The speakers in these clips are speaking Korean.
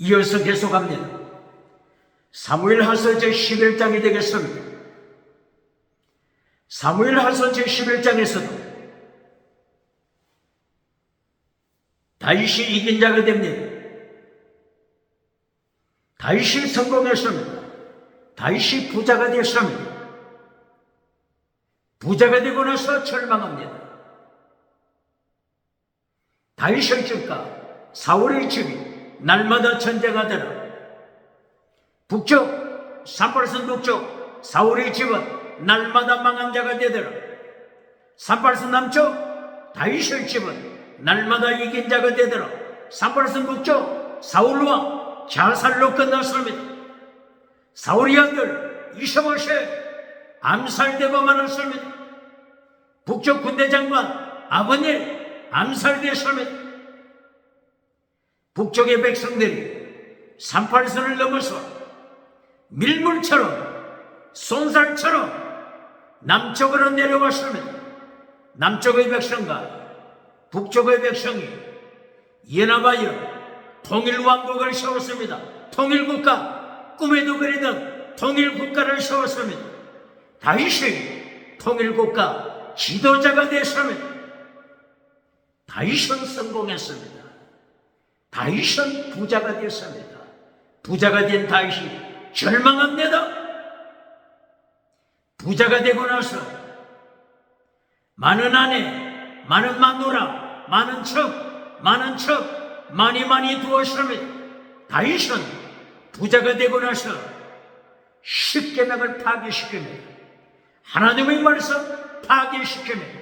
이어서 계속합니다. 사무엘하서 제11장이 되겠습니다. 사무엘하서 제11장에서도 다윗이 이긴 자가 됩니다. 다윗이 성공했습니다. 다윗이 부자가 되었습니다. 부자가 되고 나서 절망합니다. 다윗의 집과 사울의 집이 날마다 전쟁가 되라. 북쪽 산발선 북쪽 사울의 집은 날마다 망한 자가 되더라. 산발선 남쪽 다윗의 집은 날마다 이긴 자가 되더라. 산발선 북쪽 사울왕 자살로 끝났습니다. 사울의 아들 이스보셋 암살되고 말았습니다. 북쪽 군대 장관 아브넬 암살되었습니다. 북쪽의 백성들이 38선을 넘어서 밀물처럼 손살처럼 남쪽으로 내려왔습니다. 남쪽의 백성과 북쪽의 백성이 연합하여 통일왕국을 세웠습니다. 통일국가, 꿈에도 그리던 통일국가를 세웠습니다. 다윗이 통일국가 지도자가 됐습니다. 다윗은 성공했습니다. 다윗은 부자가 됐습니다. 부자가 된 다윗이 절망합니다. 부자가 되고 나서 많은 아내, 많은 마누라, 많은 척, 많이 두었습니다. 다윗은 부자가 되고 나서 십계명을 파괴시킵니다. 하나님의 말씀 파괴시킵니다.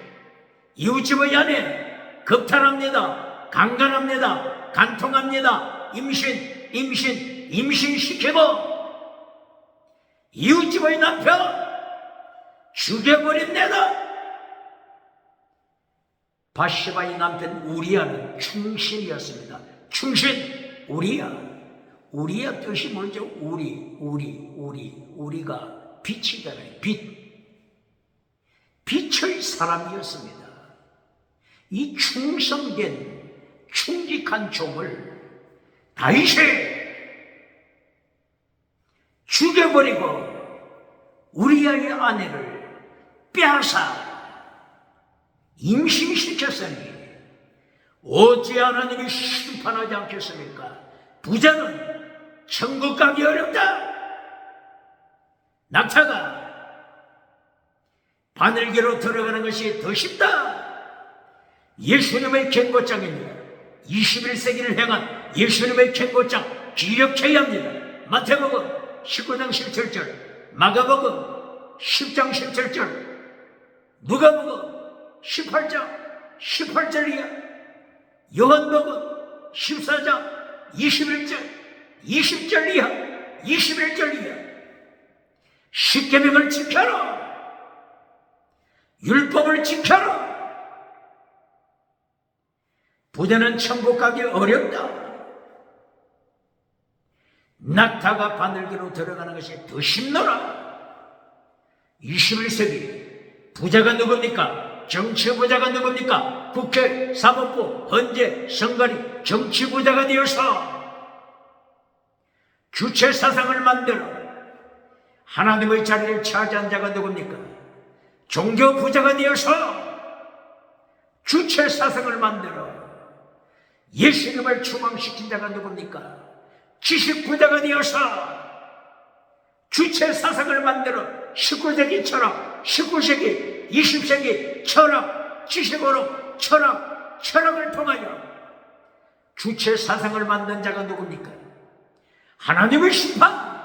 이웃집의 아내 겁탈합니다. 강간합니다. 간통합니다. 임신시키고 이웃집의 남편 죽여버립니다. 바시바의 남편 우리아는 충신이었습니다. 충신, 우리아 뜻이 뭐죠? 우리가 빛이잖아요. 빛의 사람이었습니다. 이 충성된 충직한 종을 다윗이 죽여버리고 우리아의 아내를 빼앗아 임신시켰으니 어찌 하나님이 심판하지 않겠습니까? 부자는 천국 가기 어렵다. 낙타가 바늘기로 들어가는 것이 더 쉽다. 예수님의 경고장입니다. 21세기를 향한 예수님의 경고장 기억해야 합니다. 마태복음 19장 17절, 마가복음 10장 17절, 누가복음 18장 18절이야. 요한복음 14장 21절 20절이야. 21절이야. 십계명을 지켜라. 율법을 지켜라. 부자는 천국 가기 어렵다. 낙타가 바늘기로 들어가는 것이 더 쉽노라. 21세기 부자가 누굽니까? 정치 부자가 누굽니까? 국회, 사법부, 헌재, 선관위, 정치 부자가 되어서 주체 사상을 만들어 하나님의 자리를 차지한 자가 누굽니까? 종교 부자가 되어서 주체 사상을 만들어 예수님을 추방시킨 자가 누굽니까? 지식 부자가 되어서 주체 사상을 만들어 19세기처럼 19세기, 20세기 철학, 지식으로 철학을 통하여 주체 사상을 만든 자가 누굽니까? 하나님의 심판,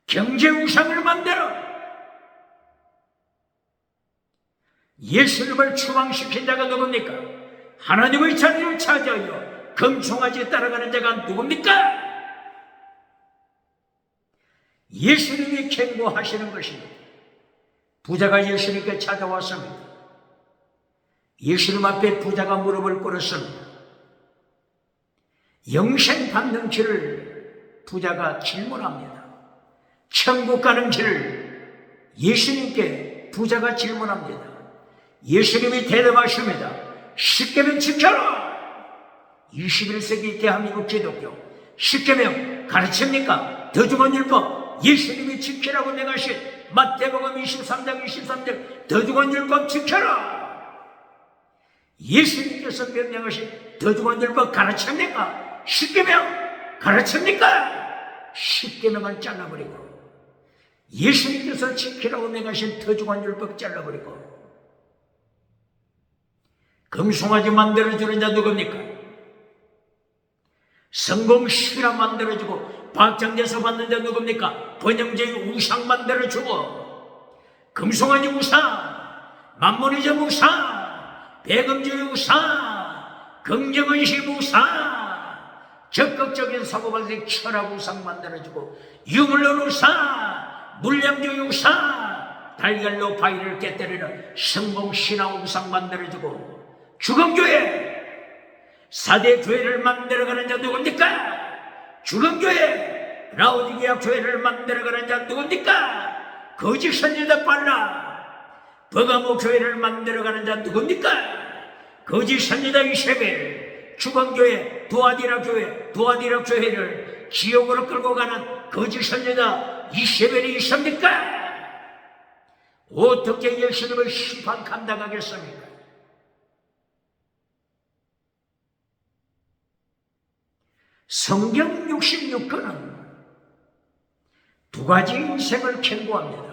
경제 우상을 만들어 예수님을 추방시킨 자가 누굽니까? 하나님의 자리를 차지하여 금송아지에 따라가는 자가 누굽니까? 예수님이 경고하시는 것입니다. 부자가 예수님께 찾아왔습니다. 예수님 앞에 부자가 무릎을 꿇었습니다. 영생 받는 길을 부자가 질문합니다. 천국 가는 길을 예수님께 부자가 질문합니다. 예수님이 대답하십니다. 십계명 지켜라. 21세기 대한민국 기독교 십계명 가르칩니까? 더중원율법 예수님이 지키라고 명하신 마태복음 23장 23절 더중원율법 지켜라. 예수님께서 명령하신 더중원율법 가르칩니까? 십계명 가르칩니까? 십계명을 잘라버리고 예수님께서 지키라고 명하신 더중원율법 잘라버리고 금송아지 만들어주는 자 누굽니까? 성공시키라 만들어주고 박장대서 받는 자 누굽니까? 번영제의 우상 만들어주고 금송아지 우상, 만문의자 우상, 배금주의 우상, 긍정의식 우상, 적극적인 사고발생 철학 우상 만들어주고 유물론 우상, 물량주의 우상, 달걀로 바위를 깨뜨리는 성공신앙 우상 만들어주고 죽음교회, 4대 교회를 만들어가는 자 누굽니까? 죽음교회, 라오디게아 교회를 만들어가는 자 누굽니까? 거짓 선지자 빨라, 버가모 교회를 만들어가는 자 누굽니까? 거짓 선지자 이세벨, 죽음교회, 두아디라 교회를 지옥으로 끌고 가는 거짓 선지자 이세벨이 있습니까? 어떻게 예수님을 심판 감당하겠습니까? 성경 66권은 두 가지 인생을 경고합니다.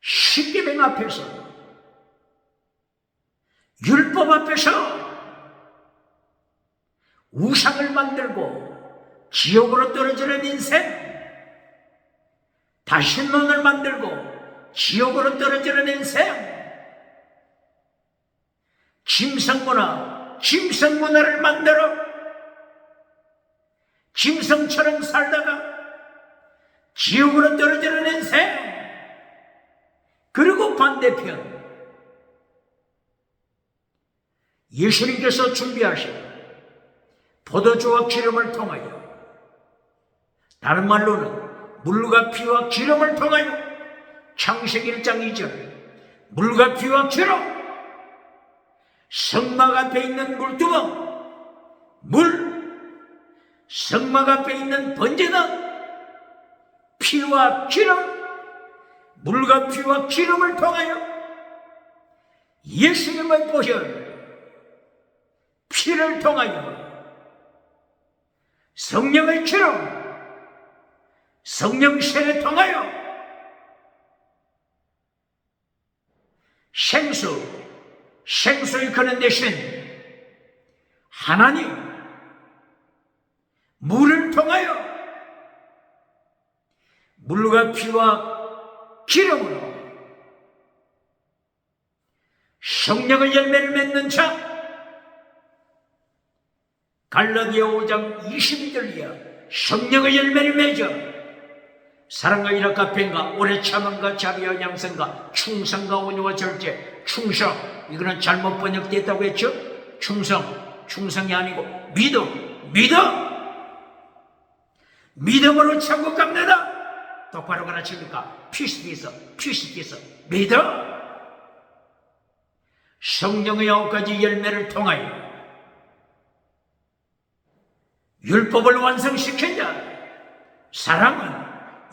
십계명 앞에서, 율법 앞에서 우상을 만들고 지옥으로 떨어지는 인생, 다신론을 만들고 지옥으로 떨어지는 인생, 짐승문화를 만들어 짐승처럼 살다가 지옥으로 떨어지는 인생, 그리고 반대편 예수님께서 준비하신 포도주와 기름을 통하여, 다른 말로는 물과 피와 기름을 통하여, 창세기 1장 2절 물과 피와 기름, 성막 앞에 있는 물두멍, 성막 앞에 있는 번제단, 피와 기름, 물과 피와 기름을 통하여 예수님의 보혈, 피를 통하여 성령의 기름, 성령세를 통하여 생수의 근원 되신 하나님, 물을 통하여 물과 피와 기름으로 성령의 열매를 맺는 자, 갈라디아 5장 22절 이하 성령의 열매를 맺어 사랑과 일학과 뱀과 오래 참음과 자비와 양성과 충성과 온유와 절제, 충성, 이거는 잘못 번역됐다고 했죠? 충성이 아니고 믿음으로 천국 갑니다. 똑바로 가르칩니까? 피스피서 믿어. 성령의 9가지 열매를 통하여 율법을 완성시킨 자, 사랑은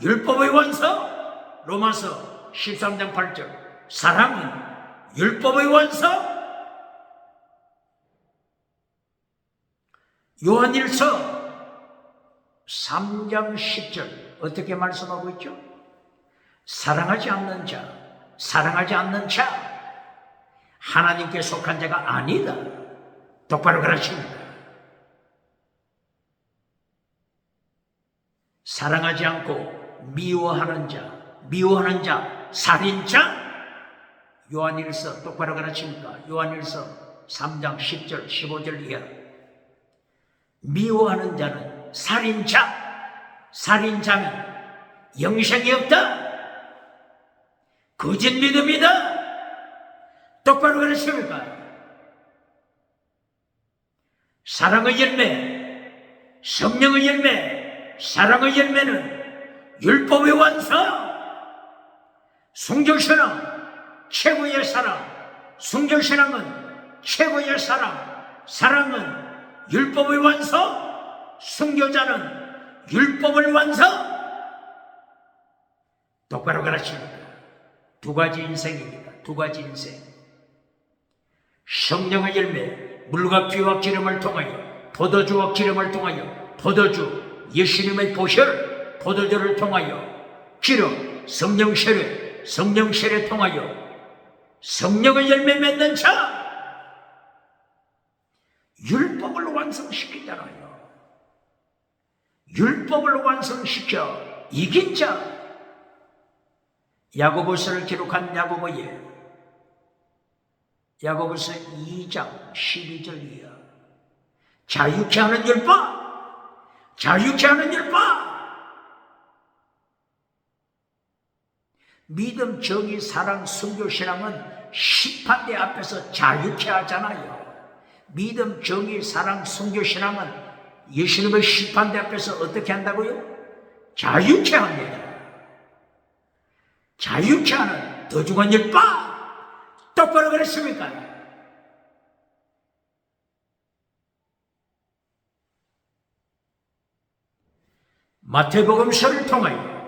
율법의 완성, 로마서 13장 8절 사랑은 율법의 완성. 요한일서 3장 10절 어떻게 말씀하고 있죠? 사랑하지 않는 자 하나님께 속한 자가 아니다. 똑바로 가르칩니다. 사랑하지 않고 미워하는 자, 살인자, 요한일서 똑바로 가르칩니까? 요한일서 3장 10절 15절 이하 미워하는 자는 살인자면 영생이 없다, 거짓 믿음이다. 똑바로 가르칩니까? 사랑의 열매, 성령의 열매, 사랑의 열매는 율법의 완성, 성경처럼 최고의 사랑, 순교신앙은 최고의 사랑은 율법의 완성, 순교자는 율법을 완성. 똑바로 가르칩니다. 두 가지 인생입니다. 두 가지 인생. 성령의 열매, 물과 피와 기름을 통하여, 포도주와 기름을 통하여, 포도주, 예수님의 보혈, 포도주를 통하여, 기름, 성령 세례 통하여 성령의 열매 맺는 자, 율법을 완성시키잖아요. 율법을 완성시켜 이긴 자. 야고보서를 기록한 야고보서 2장 12절 이하. 자유케 하는 율법, 자유케 하는 율법. 믿음, 정의, 사랑, 순교, 신앙은 심판대 앞에서 자유케 하잖아요. 믿음, 정의, 사랑, 순교, 신앙은 예수님의 심판대 앞에서 어떻게 한다고요? 자유케 합니다. 자유케 하는 더 중한 율법. 똑바로 그랬습니까? 마태복음서를 통하여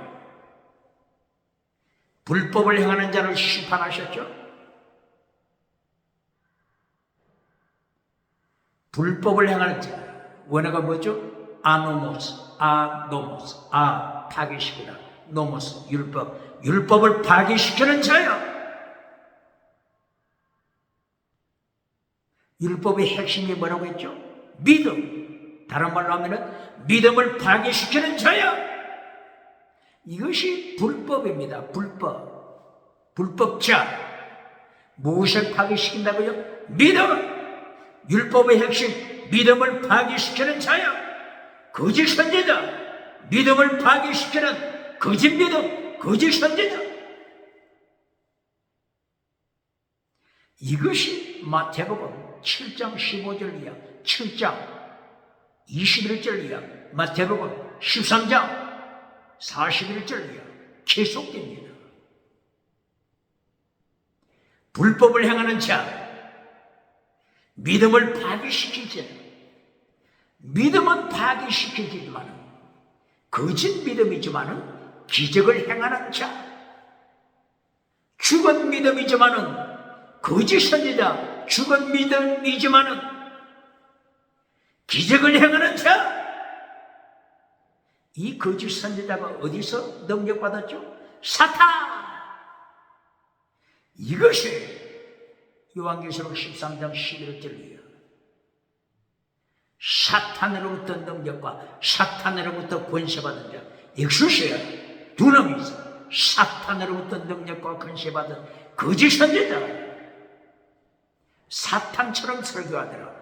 불법을 행하는 자를 심판하셨죠. 불법을 행하는 자, 원어가 뭐죠? 아노모스, 파괴시키다. 노모스, 율법을 파괴시키는 자요. 율법의 핵심이 뭐라고 했죠? 믿음. 다른 말로 하면은 믿음을 파괴시키는 자요. 이것이 불법입니다. 불법자. 무엇을 파괴시킨다고요? 믿음. 율법의 핵심, 믿음을 파괴시키는 자요. 거짓 선지자. 믿음을 파괴시키는 거짓 믿음, 거짓 선지자. 이것이 마태복음 7장 15절 이하, 7장 21절 이하, 마태복음 13장 41절 이하 계속됩니다. 불법을 행하는 자, 믿음을 파괴시키지. 믿음은 파괴시키지만 거짓 믿음이지만은 기적을 행하는 자, 죽은 믿음이지만은 거짓 선지자, 죽은 믿음이지만은 기적을 행하는 자. 이 거짓 선지자가 어디서 능력받았죠? 사탄. 이것이 요한계시록 13장 11절이에요. 사탄으로부터 능력과 사탄으로부터 권세받은 자, 엑수시아 두 놈이 있어. 사탄으로부터 능력과 권세받은 거짓 선지자. 사탄처럼 설교하더라.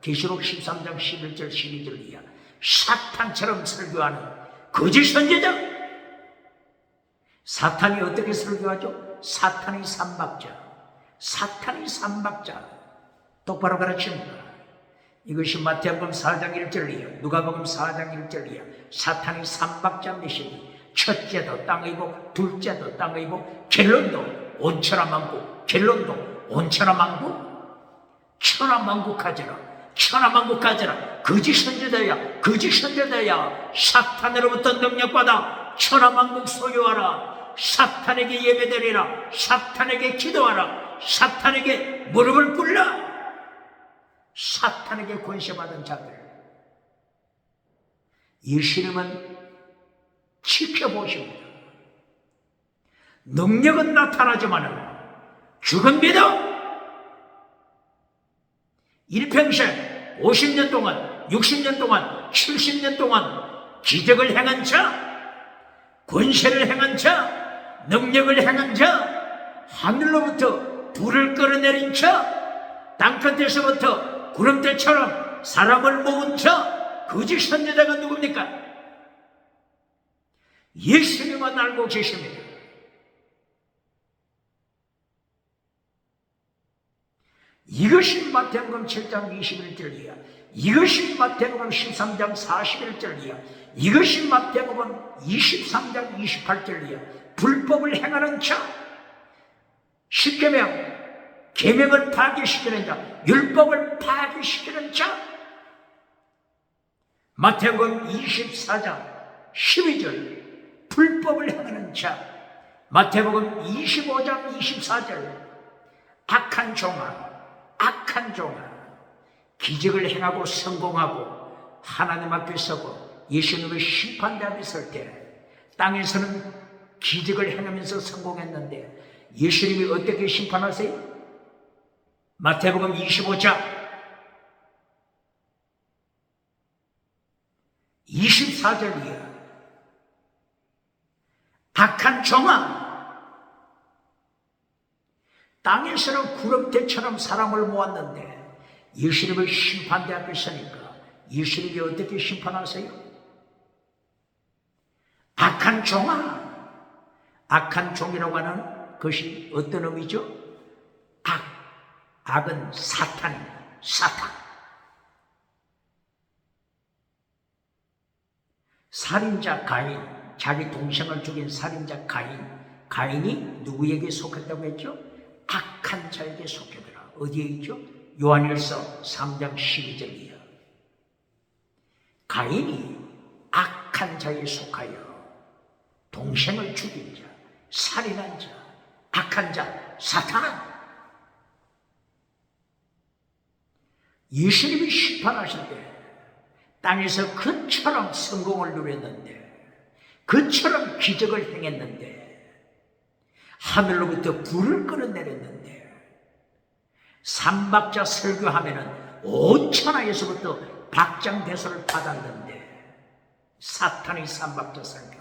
계시록 13장 11절 12절 이하. 사탄처럼 설교하는 거짓 선지자. 사탄이 어떻게 설교하죠? 사탄의 삼박자. 똑바로 가르칩니다. 이것이 마태복음 4장 1절 이하, 누가복음 4장 1절 이하. 사탄의 삼박자 메시지. 첫째도 땅의 복, 둘째도 땅의 복, 결론도 온천하만국, 천하만국하지라. 거짓 선지자야, 사탄으로부터 능력받아 천하만국 소유하라. 사탄에게 예배드리라. 사탄에게 기도하라. 사탄에게 무릎을 꿇라. 사탄에게 권세받은 자들, 예수님은 지켜보십니다. 능력은 나타나지만은 죽은 믿음, 일평생 50년 동안, 60년 동안, 70년 동안 기적을 행한 자, 권세를 행한 자, 능력을 행한 자, 하늘로부터 불을 끌어내린 자, 땅끝에서부터 구름대처럼 사람을 모은 자, 거짓 선지자가 누굽니까? 예수님만 알고 계십니다. 이것이 마태복음 7장 21절 이하, 이것이 마태복음 13장 41절 이하, 이것이 마태복음 23장 28절 이하. 불법을 행하는 자, 십계명, 계명을 파괴시키는 자, 율법을 파괴시키는 자. 마태복음 24장 12절 불법을 행하는 자. 마태복음 25장 24절 악한 종아 기적을 행하고 성공하고 하나님 앞에 서고 예수님의 심판대 앞에 설 때 땅에서는 기적을 행하면서 성공했는데 예수님이 어떻게 심판하세요? 마태복음 25장 24절이야. 악한 종아, 땅에서는 구름대처럼 사람을 모았는데 예수님의 심판대 앞에 서니까 예수님이 어떻게 심판하세요? 악한 종아. 악한 종이라고 하는 것이 어떤 의미죠? 악은 사탄입니다. 사탄. 살인자 가인, 자기 동생을 죽인 살인자 가인이 누구에게 속했다고 했죠? 악한 자에게 속했더라. 어디에 있죠? 요한일서 3장 12절이에요. 가인이 악한 자에 속하여 동생을 죽인 자, 살인한 자, 악한 자, 사탄. 예수님이 심판하실 때 땅에서 그처럼 성공을 누렸는데, 그처럼 기적을 행했는데, 하늘로부터 불을 끌어내렸는데, 삼박자 설교하면은 5천하에서부터 박장대소를 받았는데, 사탄의 삼박자 설교.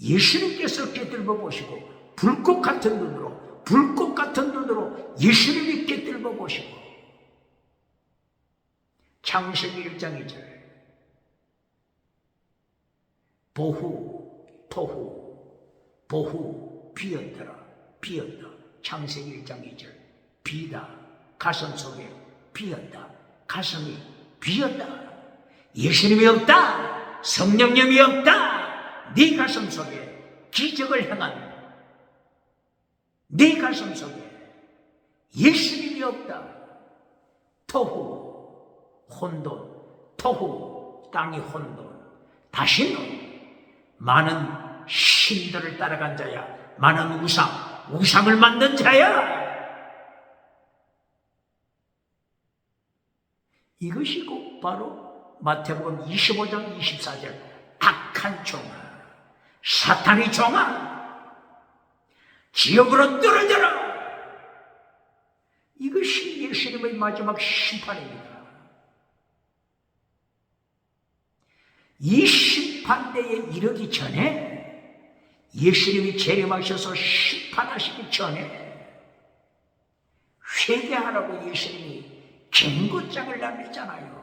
예수님께서 꿰뚫어 보시고 불꽃 같은 눈으로 예수님이 꿰뚫어 보시고 창세기 1장 2절 보후 비었다. 창세기 1장 2절 비다. 가슴 속에 비었다. 가슴이 비었다. 예수님이 없다. 성령님이 없다. 네 가슴 속에 기적을 행한 네 가슴 속에 예수님이 없다. 토후 혼돈, 토후 땅이 혼돈. 다시는 많은 신들을 따라간 자야. 많은 우상을 만든 자야. 이것이 곧 바로 마태복음 25장 24절 악한 종아, 사탄의 종아, 지옥으로 떨어져라. 이것이 예수님의 마지막 심판입니다. 이 심판대에 이르기 전에 예수님이 재림하셔서 심판하시기 전에 회개하라고 예수님이 경고장을 남겼잖아요.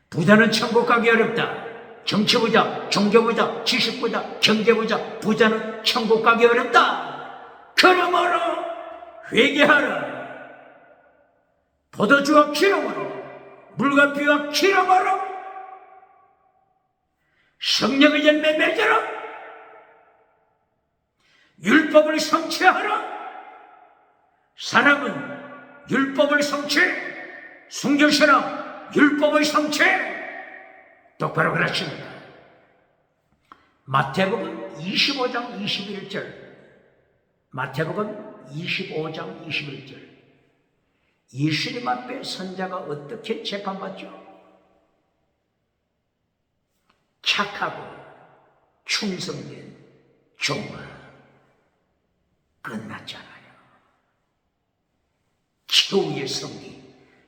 부자는 천국 가기 어렵다. 정치부자, 종교부자, 지식부자, 경제부자, 부자는 천국 가기 어렵다. 그러므로 회개하라. 포도주와 기름으로, 물과 비와 기름으로 성령의 열매 맺어라. 율법을 성취하라. 사람은 율법을 성취해. 순교처럼 율법을 성취해. 똑바로 그렇습니다. 마태복음 25장 21절 마태복음 25장 21절 예수님 앞에 선자가 어떻게 재판받죠? 착하고 충성된 종아. 끝났잖아요.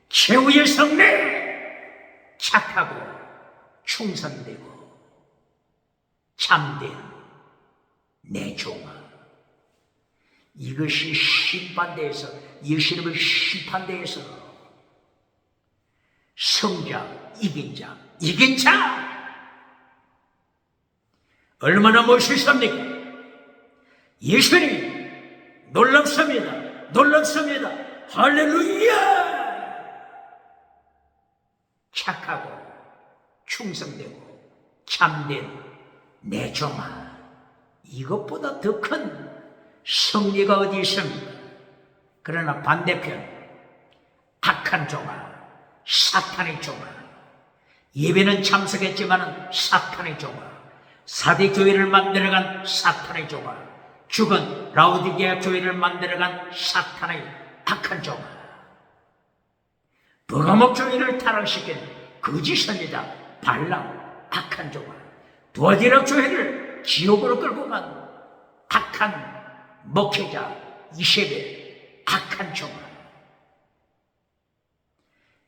최후의 승리. 착하고 충성되고 참된 내 종아. 이것이 심판대에서, 예수님의 심판대에서 성자, 이긴 자 얼마나 멋있습니까? 예수님 놀랍습니다. 할렐루야. 착하고 충성되고 참된 내 종아. 이것보다 더 큰 승리가 어디 있습니까? 그러나 반대편 악한 종아, 사탄의 종아, 예배는 참석했지만 사탄의 종아, 사대 교회를 만들어간 사탄의 종아, 죽은 라오디게아 교회를 만들어간 사탄의 악한 종아, 버가목 교회를 타락시킨 거짓 선지자 발람 악한 종아, 두아디라 교회를 지옥으로 끌고 간 악한 목회자 이세벨 악한 종아,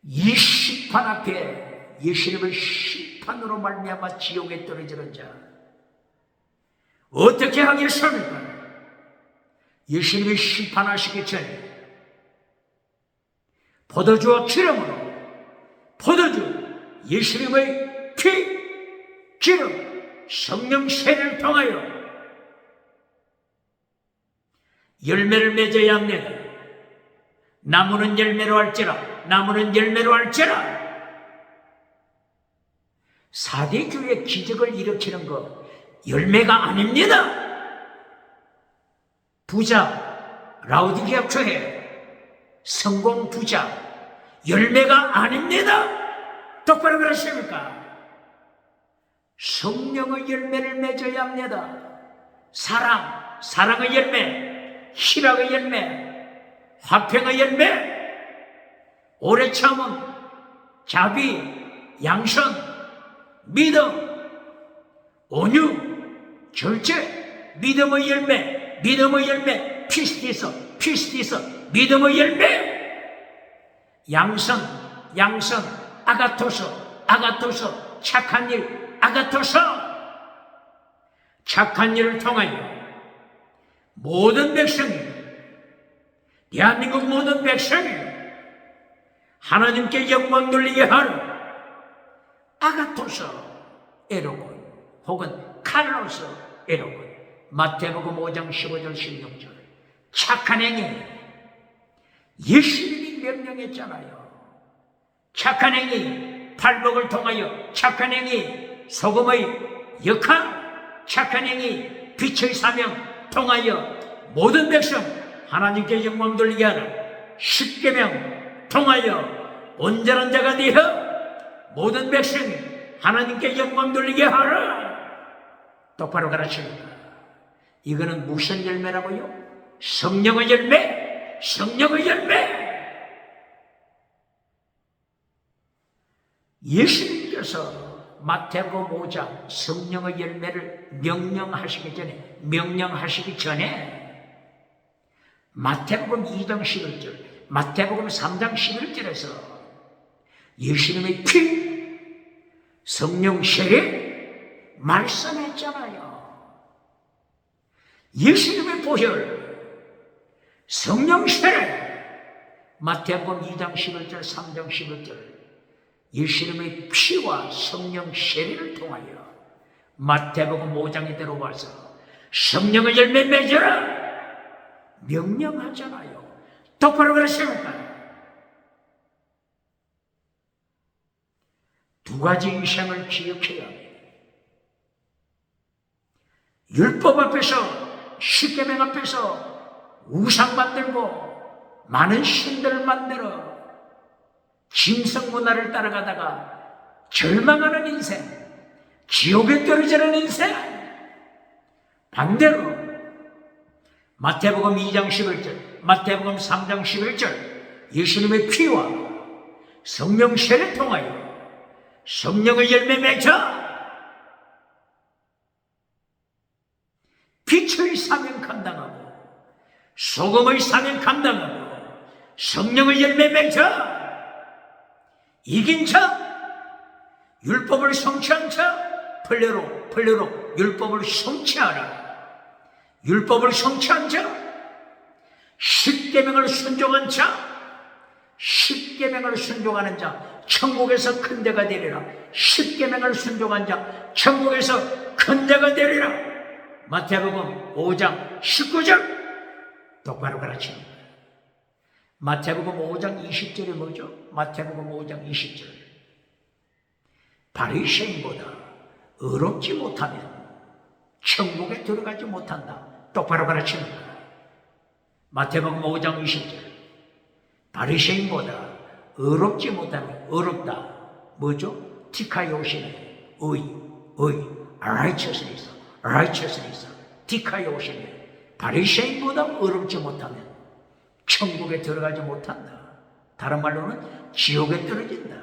이 심판 앞에 예수님의 심판으로 말미암아 지옥에 떨어지는 자 어떻게 하겠습니까? 예수님이 심판하시기 전에 포도주와 기름으로, 포도주 예수님의 피, 기름, 성령 세례를 통하여 열매를 맺어야 합니다. 나무는 열매로 할지라, 나무는 열매로 할지라. 사대 교회 기적을 일으키는 거 열매가 아닙니다. 부자, 라오디게아 교회 성공 부자 열매가 아닙니다. 똑바로 그러십니까? 성령의 열매를 맺어야 합니다. 사랑, 사랑의 열매, 희락의 열매, 화평의 열매, 오래 참음, 자비, 양선, 믿음, 온유, 절제, 믿음의 열매, 믿음의 열매, 피스티서, 피스티서, 믿음의 열매, 양선, 양선, 아가토서, 아가토서, 착한 일, 아가토서, 착한 일을 통하여 모든 백성이, 대한민국 모든 백성이 하나님께 영광 돌리게 하는 아가토서 에로곤 혹은 칼로스 에로곤, 마태복음 5장 15절 16절 착한 행위, 예수님이 명령했잖아요. 착한 행위, 팔복을 통하여 착한 행위, 소금의 역할, 착한 행위, 빛의 사명 통하여 모든 백성 하나님께 영광 돌리게 하라. 십계명 통하여 온전한 자가 되어 모든 백성이 하나님께 영광 돌리게 하라. 똑바로 가르칩니다. 이거는 무슨 열매라고요? 성령의 열매, 성령의 열매. 예수님께서 마태복음 5장 성령의 열매를 명령하시기 전에 마태복음 2장 11절, 마태복음 3장 11절에서 예수님의 피, 성령 세례 말씀했잖아요. 예수님의 보혈, 성령 세례, 마태복음 2장 11절, 3장 11절, 예수님의 피와 성령 세례를 통하여 마태복음 5장에 들어와서 성령의 열매 맺어라 명령하잖아요. 똑바로 그러십니까? 두 가지 이상을 기억해야 합니다. 율법 앞에서, 십계명 앞에서 우상 만들고 많은 신들을 만들어 짐승 문화를 따라가다가 절망하는 인생, 지옥에 떨어지는 인생. 반대로 마태복음 2장 11절, 마태복음 3장 11절 예수님의 피와 성령 세례를 통하여 성령의 열매 맺어 빛의 사명 감당하고 소금의 사명 감당하고 성령의 열매 맺어 이긴 자, 율법을 성취한 자, 플레로 율법을 성취하라. 율법을 성취한 자, 십계명을 순종한 자, 십계명을 순종하는 자, 천국에서 큰 데가 되리라. 십계명을 순종한 자, 천국에서 큰 데가 되리라. 마태복음 5장 19절 똑바로 가르칩니다. 마태복음 5장 20절이 뭐죠? 마태복음 5장 20절. 바리새인보다 의롭지 못하면 천국에 들어가지 못한다. 똑바로 가르칩니다. 마태복음 5장 20절. 바리새인보다 어렵지 못하면 어렵다. 뭐죠? 티카요시네. righteousness. 티카요시네. 바리새인보다 어렵지 못하면 천국에 들어가지 못한다. 다른 말로는 지옥에 떨어진다.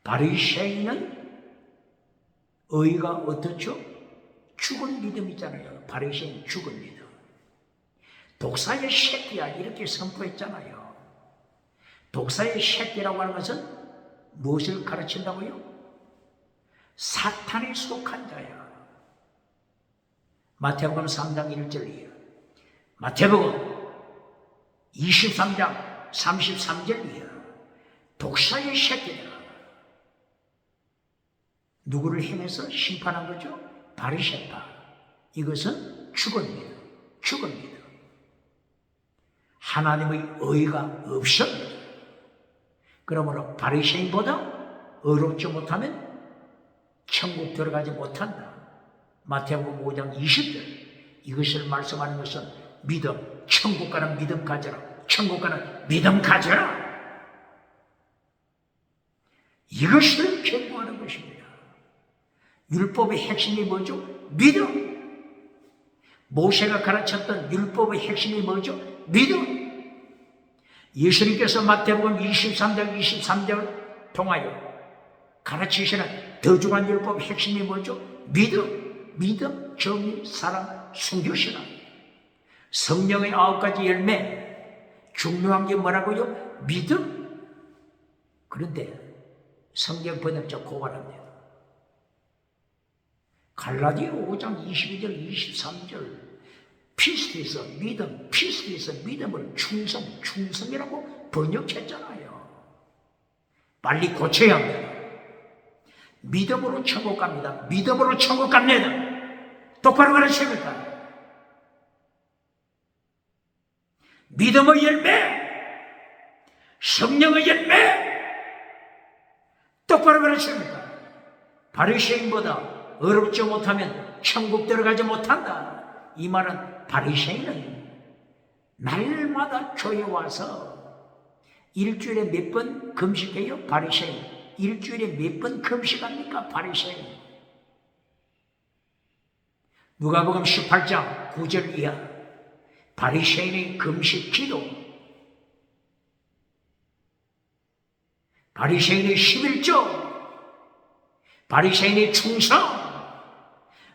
바리새인은 의가 어떻죠? 죽은 믿음이잖아요. 바리새인 죽은 믿음. 독사의 새끼야 이렇게 선포했잖아요. 독사의 새끼라고 하는 것은 무엇을 가르친다고요? 사탄에 속한 자야. 마태복음 3장 1절이에요. 마태복음 23장 33절이에요. 독사의 새끼다. 누구를 향해서 심판한 거죠? 바리새파. 이것은 죽은 믿음. 하나님의 의가 없습니다. 그러므로 바리새인보다 어렵지 못하면 천국 들어가지 못한다. 마태복음 5장 20절. 이것을 말씀하는 것은 믿음, 천국 가는 믿음 가져라. 천국 가는 믿음 가져라. 이것을 경고하는 것입니다. 율법의 핵심이 뭐죠? 믿음. 모세가 가르쳤던 율법의 핵심이 뭐죠? 믿음. 예수님께서 마태복음 23장 23절 통하여 가르치시는 더 중요한 율법의 핵심이 뭐죠? 믿음, 정의, 사랑, 순교신앙. 성령의 9가지 열매. 중요한 게 뭐라고요? 믿음. 그런데 성경 번역자 고발합니다. 갈라디아 5장 22절 23절 피스트에서 믿음을 충성이라고 번역했잖아요. 빨리 고쳐야 합니다. 믿음으로 천국 갑니다. 믿음으로 천국 갑니다. 똑바로 가르칩니다. 믿음의 열매, 성령의 열매, 똑바로 가르칩니다. 바리새인보다 어렵지 못하면 천국 들어가지 못한다. 이 말은 바리새인은 날마다 교회 와서 일주일에 몇 번 금식해요? 바리새인. 일주일에 몇 번 금식합니까? 바리새인. 누가복음 18장 9절 이하 바리새인의 금식 기도, 바리새인의 11조, 바리새인의 충성,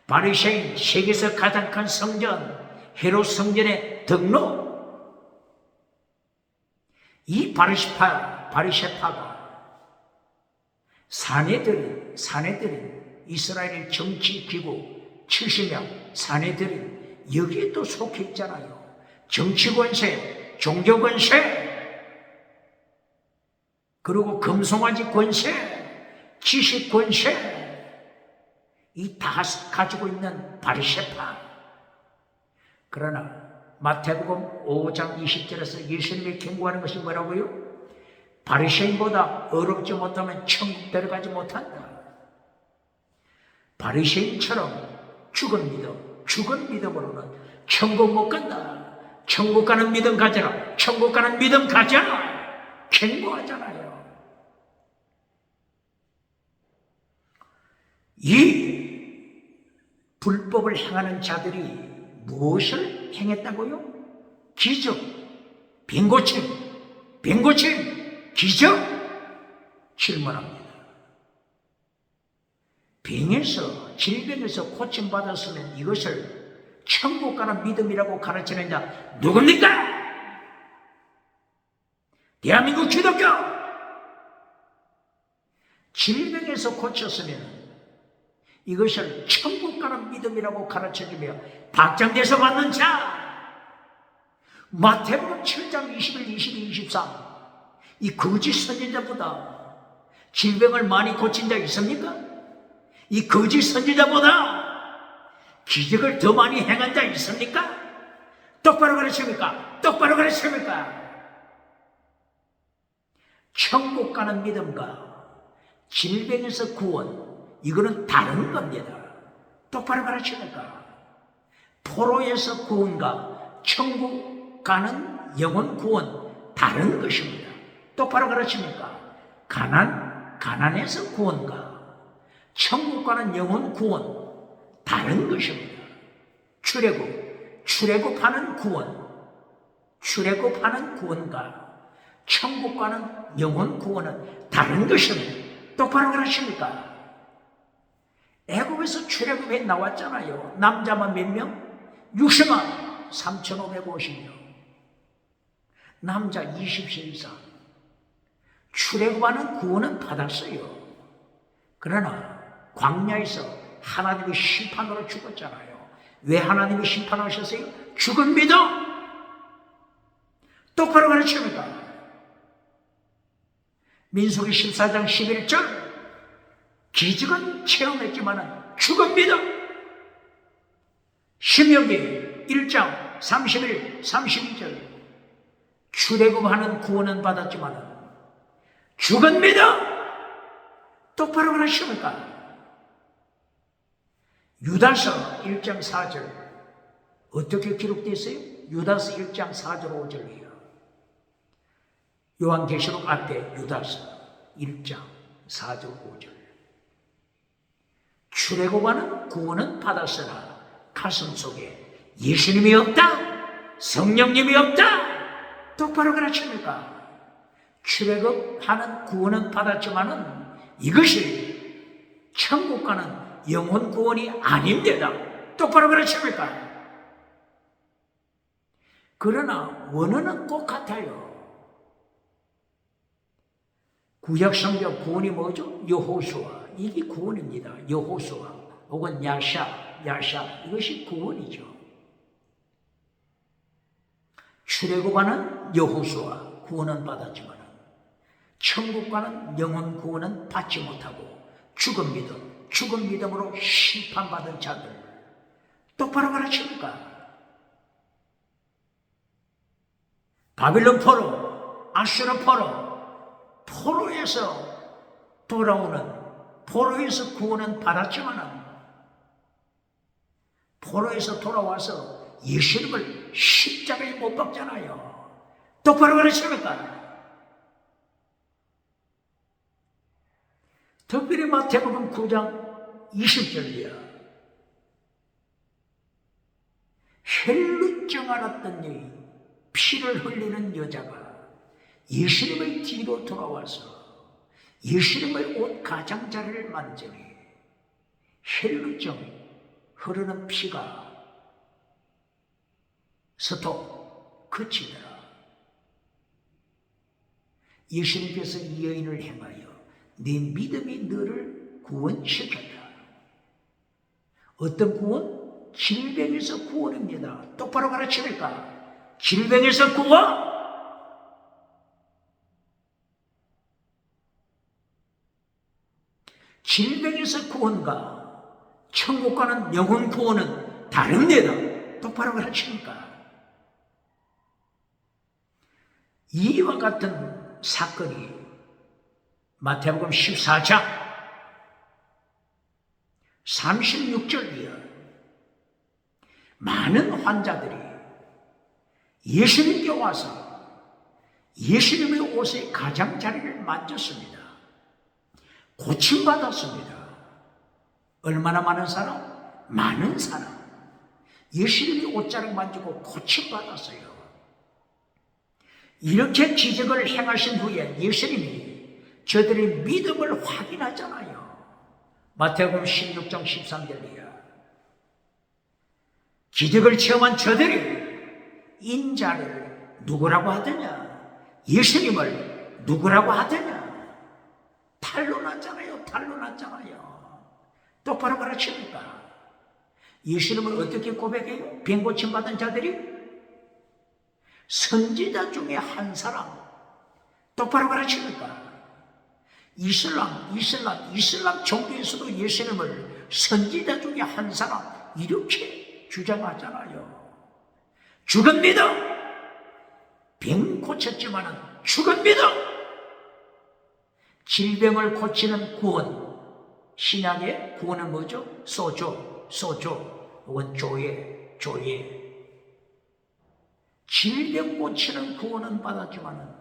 바리새인 세계에서 가장 큰 성전 헤롯 성전의 등록. 이 바리새파가 사내들인 이스라엘의 정치기구 70명 사내들인 여기에 또 속해 있잖아요. 정치권세, 종교권세, 그리고 금송아지 권세, 지식권세, 이 다 가지고 있는 바리새파. 그러나 마태복음 5장 20절에서 예수님이 경고하는 것이 뭐라고요? 바리새인보다 어렵지 못하면 천국 들어가지 못한다. 바리새인처럼 죽은 믿음으로는 천국 못 간다. 천국 가는 믿음 가져라. 천국 가는 믿음 가져라. 경고하잖아요. 이 불법을 행하는 자들이 무엇을 행했다고요? 기적, 빈고침, 기적. 질문합니다. 질병에서 고침받았으면 이것을 천국 가는 믿음이라고 가르치는 자 누굽니까? 대한민국 기독교. 질병에서 고쳤으면 이것을 천국 가는 믿음이라고 가르쳐주며 박장대서 받는 자. 마태복음 7장 21, 22, 23. 이 거짓 선지자보다 질병을 많이 고친 자 있습니까? 이 거짓 선지자보다 기적을 더 많이 행한 자 있습니까? 똑바로 가르칩니까? 천국 가는 믿음과 질병에서 구원, 이거는 다른 겁니다. 똑바로 가르치니까. 포로에서 구원과 천국 가는 영혼 구원 다른 것입니다. 똑바로 가르치니까. 가난에서 구원과 천국 가는 영혼 구원 다른 것입니다. 출애굽하는 구원, 출애굽하는 구원과 천국 가는 영혼 구원은 다른 것입니다. 똑바로 가르치니까. 애굽에서 출애굽에 나왔잖아요. 남자만 몇 명? 60만 3,550명. 남자 20세 이상. 출애굽하는 구원은 받았어요. 그러나 광야에서 하나님의 심판으로 죽었잖아요. 왜 하나님이 심판하셨어요? 죽은 믿음. 똑바로 가르칩니다. 민수기 14장 11절 기적은 체험했지만 죽은 믿음. 신명기 1장 31, 32절 출애굽하는 구원은 받았지만 죽은 믿음. 똑바로 가르칩니까? 유다서 1장 4절 어떻게 기록되어 있어요? 유다서 1장 4절 5절이에요. 요한계시록 앞에 유다서 1장 4절 5절 출애굽하는 구원은 받았으나 가슴속에 예수님이 없다, 성령님이 없다. 똑바로 가르칩니까? 출애굽하는 구원은 받았지만은 이것이 천국 가는 영혼 구원이 아닙니다. 똑바로 가르칩니까? 그러나 원어는 똑같아요. 구약 성경 구원이 뭐죠? 여호수아. 이게 구원입니다. 여호수아 혹은 야샤 이것이 구원이죠. 출애굽하는 여호수아 구원은 받았지만 천국 가는 영혼 구원은 받지 못하고 죽은 믿음으로 심판받은 자들 똑바로 가르칩니까? 바빌론 포로, 아수르 포로에서 구원은 받았지만 포로에서 돌아와서 예수님을 십자가에 못 박잖아요. 똑바로 가르칩니까? 특별히 마태복음 9장 20절이야. 혈루증 앓았던 여인, 피를 흘리는 여자가 예수님의 뒤로 돌아와서 예수님의 옷 가장자리를 만지니 혈루증 흐르는 피가 서ቶ 그치더라. 예수님께서 이 여인을 행하여 네 믿음이 너를 구원시켰다. 어떤 구원? 질병에서 구원입니다. 똑바로 가르치니까. 질병에서 구원? 질병에서 구원과 천국 가는 영혼 구원은 다릅니다. 똑바로 가르치니까. 이와 같은 사건이 마태복음 14장 36절이요. 많은 환자들이 예수님께 와서 예수님의 옷의 가장자리를 만졌습니다. 고침받았습니다. 얼마나 많은 사람? 많은 사람. 예수님이 옷자락 만지고 고침받았어요. 이렇게 기적을 행하신 후에 예수님이 저들의 믿음을 확인하잖아요. 마태복음 16장 13절이야. 기적을 체험한 저들이 인자를 누구라고 하더냐? 예수님을 누구라고 하더냐? 탈로 났잖아요. 똑바로 가르칩니까? 예수님을 어떻게 고백해요? 병 고침 받은 자들이 선지자 중에 한 사람. 똑바로 가르칩니까? 이슬람 종교에서도 예수님을 선지자 중에 한 사람 이렇게 주장하잖아요. 죽은 믿음, 병 고쳤지만은 죽은 믿음, 질병을 고치는 구원, 신약의 구원은 뭐죠? 소조, 혹은 조예. 질병 고치는 구원은 받았지만은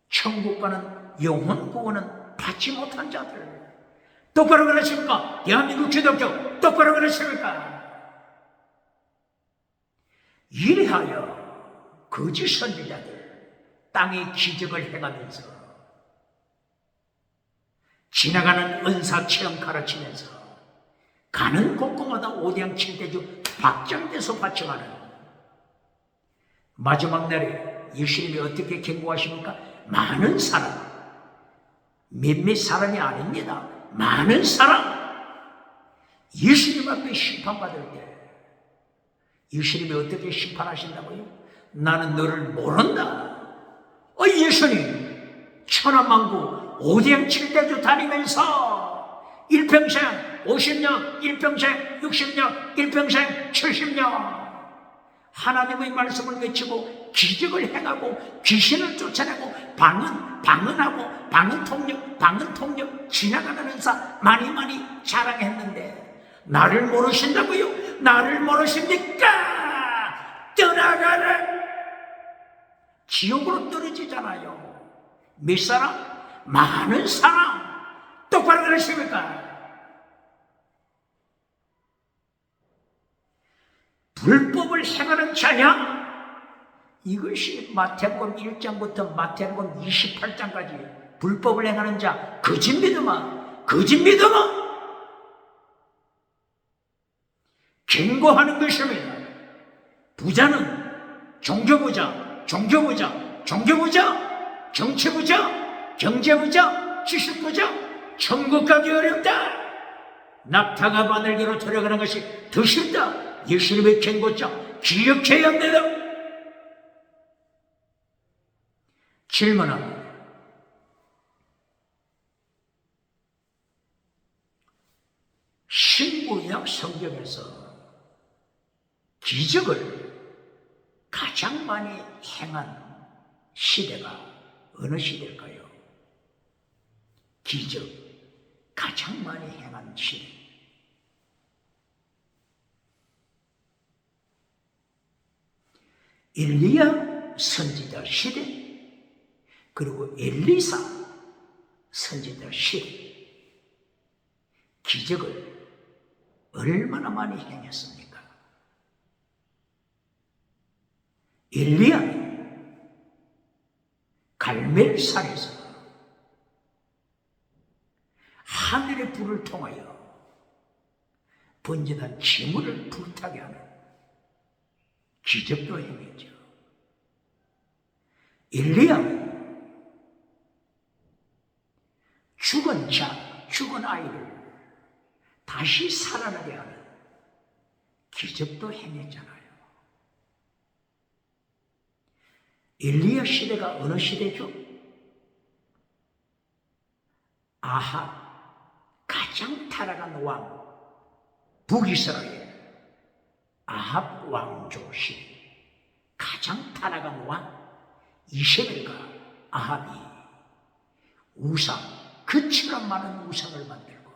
천국 가는 영혼 구원은 받지 못한 자들. 똑바로 그러십니까? 대한민국 기독교 똑바로 그러십니까? 이래하여 거짓 선지자들 땅의 기적을 행하면서 지나가는 은사 체험 가르치면서 가는 곳곳마다 오대양 칠대주 박장대소 바쳐가는 마지막 날에 예수님이 어떻게 경고하십니까? 많은 사람, 몇몇 사람이 아닙니다. 많은 사람, 예수님 앞에 심판받을 때 예수님이 어떻게 심판하신다고요? 나는 너를 모른다. 예수님 천하만국 오대양 칠대주 다니면서 일평생 50년, 일평생 60년, 일평생 70년 하나님의 말씀을 외치고 기적을 행하고 귀신을 쫓아내고 방언하고 방언통역 지나가는 은사 많이 자랑했는데 나를 모르신다고요? 나를 모르십니까? 떠나가라. 지옥으로 떨어지잖아요. 몇 사람? 많은 사람. 똑바로 그러십니까? 불법을 행하는 자냐? 이것이 마태복음 1장부터 마태복음 28장까지 불법을 행하는 자, 거짓 믿음아, 경고하는 것입니다. 부자는 종교부자, 정치부자, 경제부자, 지식부자, 천국 가기 어렵다. 낙타가 바늘기로 들어가는 것이 더 쉽다. 예수님의 경고자 기억해야 합니다. 질문합니다. 신구약 성경에서 기적을 가장 많이 행한 시대가 어느 시대일까요? 기적 가장 많이 행한 시대. 엘리야 선지자 시대, 그리고 엘리사 선지자 시대. 기적을 얼마나 많이 행했습니까? 엘리야는 갈멜산에서 하늘의 불을 통하여 번제단 지물을 불타게 하는 기적도 행했죠. 엘리야는 죽은 아이를 다시 살아나게 하는 기적도 행했잖아요. 엘리야 시대가 어느 시대죠? 아합, 가장 타락한 왕, 북이스라엘 아합 왕조 시대. 가장 타락한 왕 이세벨과 아합이 우상, 그처럼 많은 우상을 만들고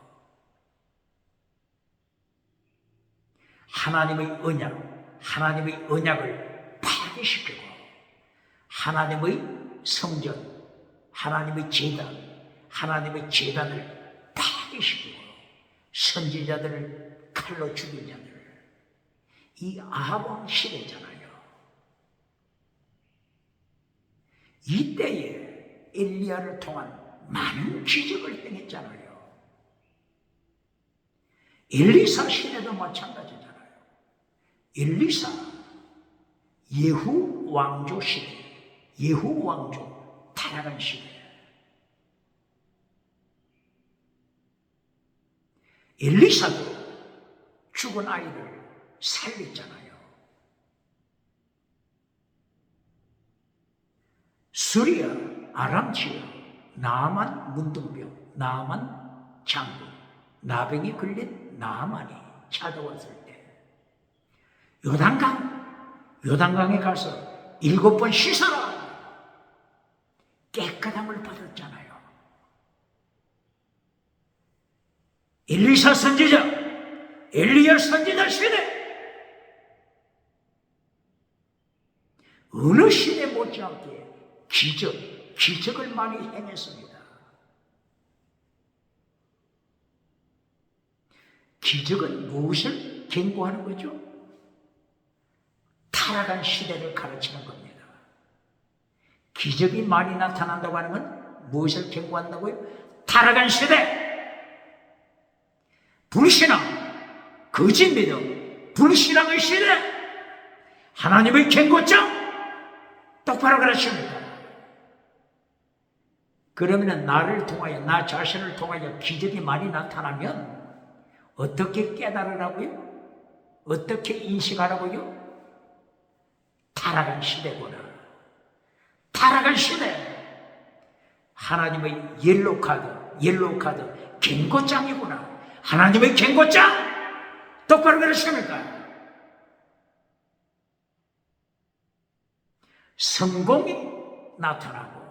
하나님의 언약을 파괴시키고 하나님의 성전, 하나님의 제단을 파괴시키고 선지자들을 칼로 죽인 자들, 이 아합 왕 시대잖아요. 이때에 엘리야를 통한 많은 기적을 행했잖아요. 엘리사 시대도 마찬가지잖아요. 엘리사 예후 왕조 시대, 예후 왕조 타락한 시대. 엘리사도 죽은 아이를 살렸잖아요. 수리아, 아람 지역, 나아만 문둥병, 나아만 장군, 나병이 걸린 나아만이 찾아왔을 때 요단강에 가서 7번 씻어라. 깨끗함을 받았잖아요. 엘리사 선지자, 엘리야 선지자 시대, 어느 시대 못지않게 기적을 많이 행했습니다. 기적은 무엇을 경고하는 거죠? 타락한 시대를 가르치는 겁니다. 기적이 많이 나타난다고 하는 건 무엇을 경고한다고요? 타락한 시대, 불신앙, 거짓 믿음, 불신앙의 시대, 하나님의 경고장 똑바로 가르칩니다. 그러면 나를 통하여, 나 자신을 통하여 기적이 많이 나타나면 어떻게 깨달으라고요? 어떻게 인식하라고요? 타락한 시대구나. 타락한 시대. 하나님의 옐로우 카드, 경고장이구나. 하나님의 경고장 똑바로 가르칩니까? 성공이 나타나고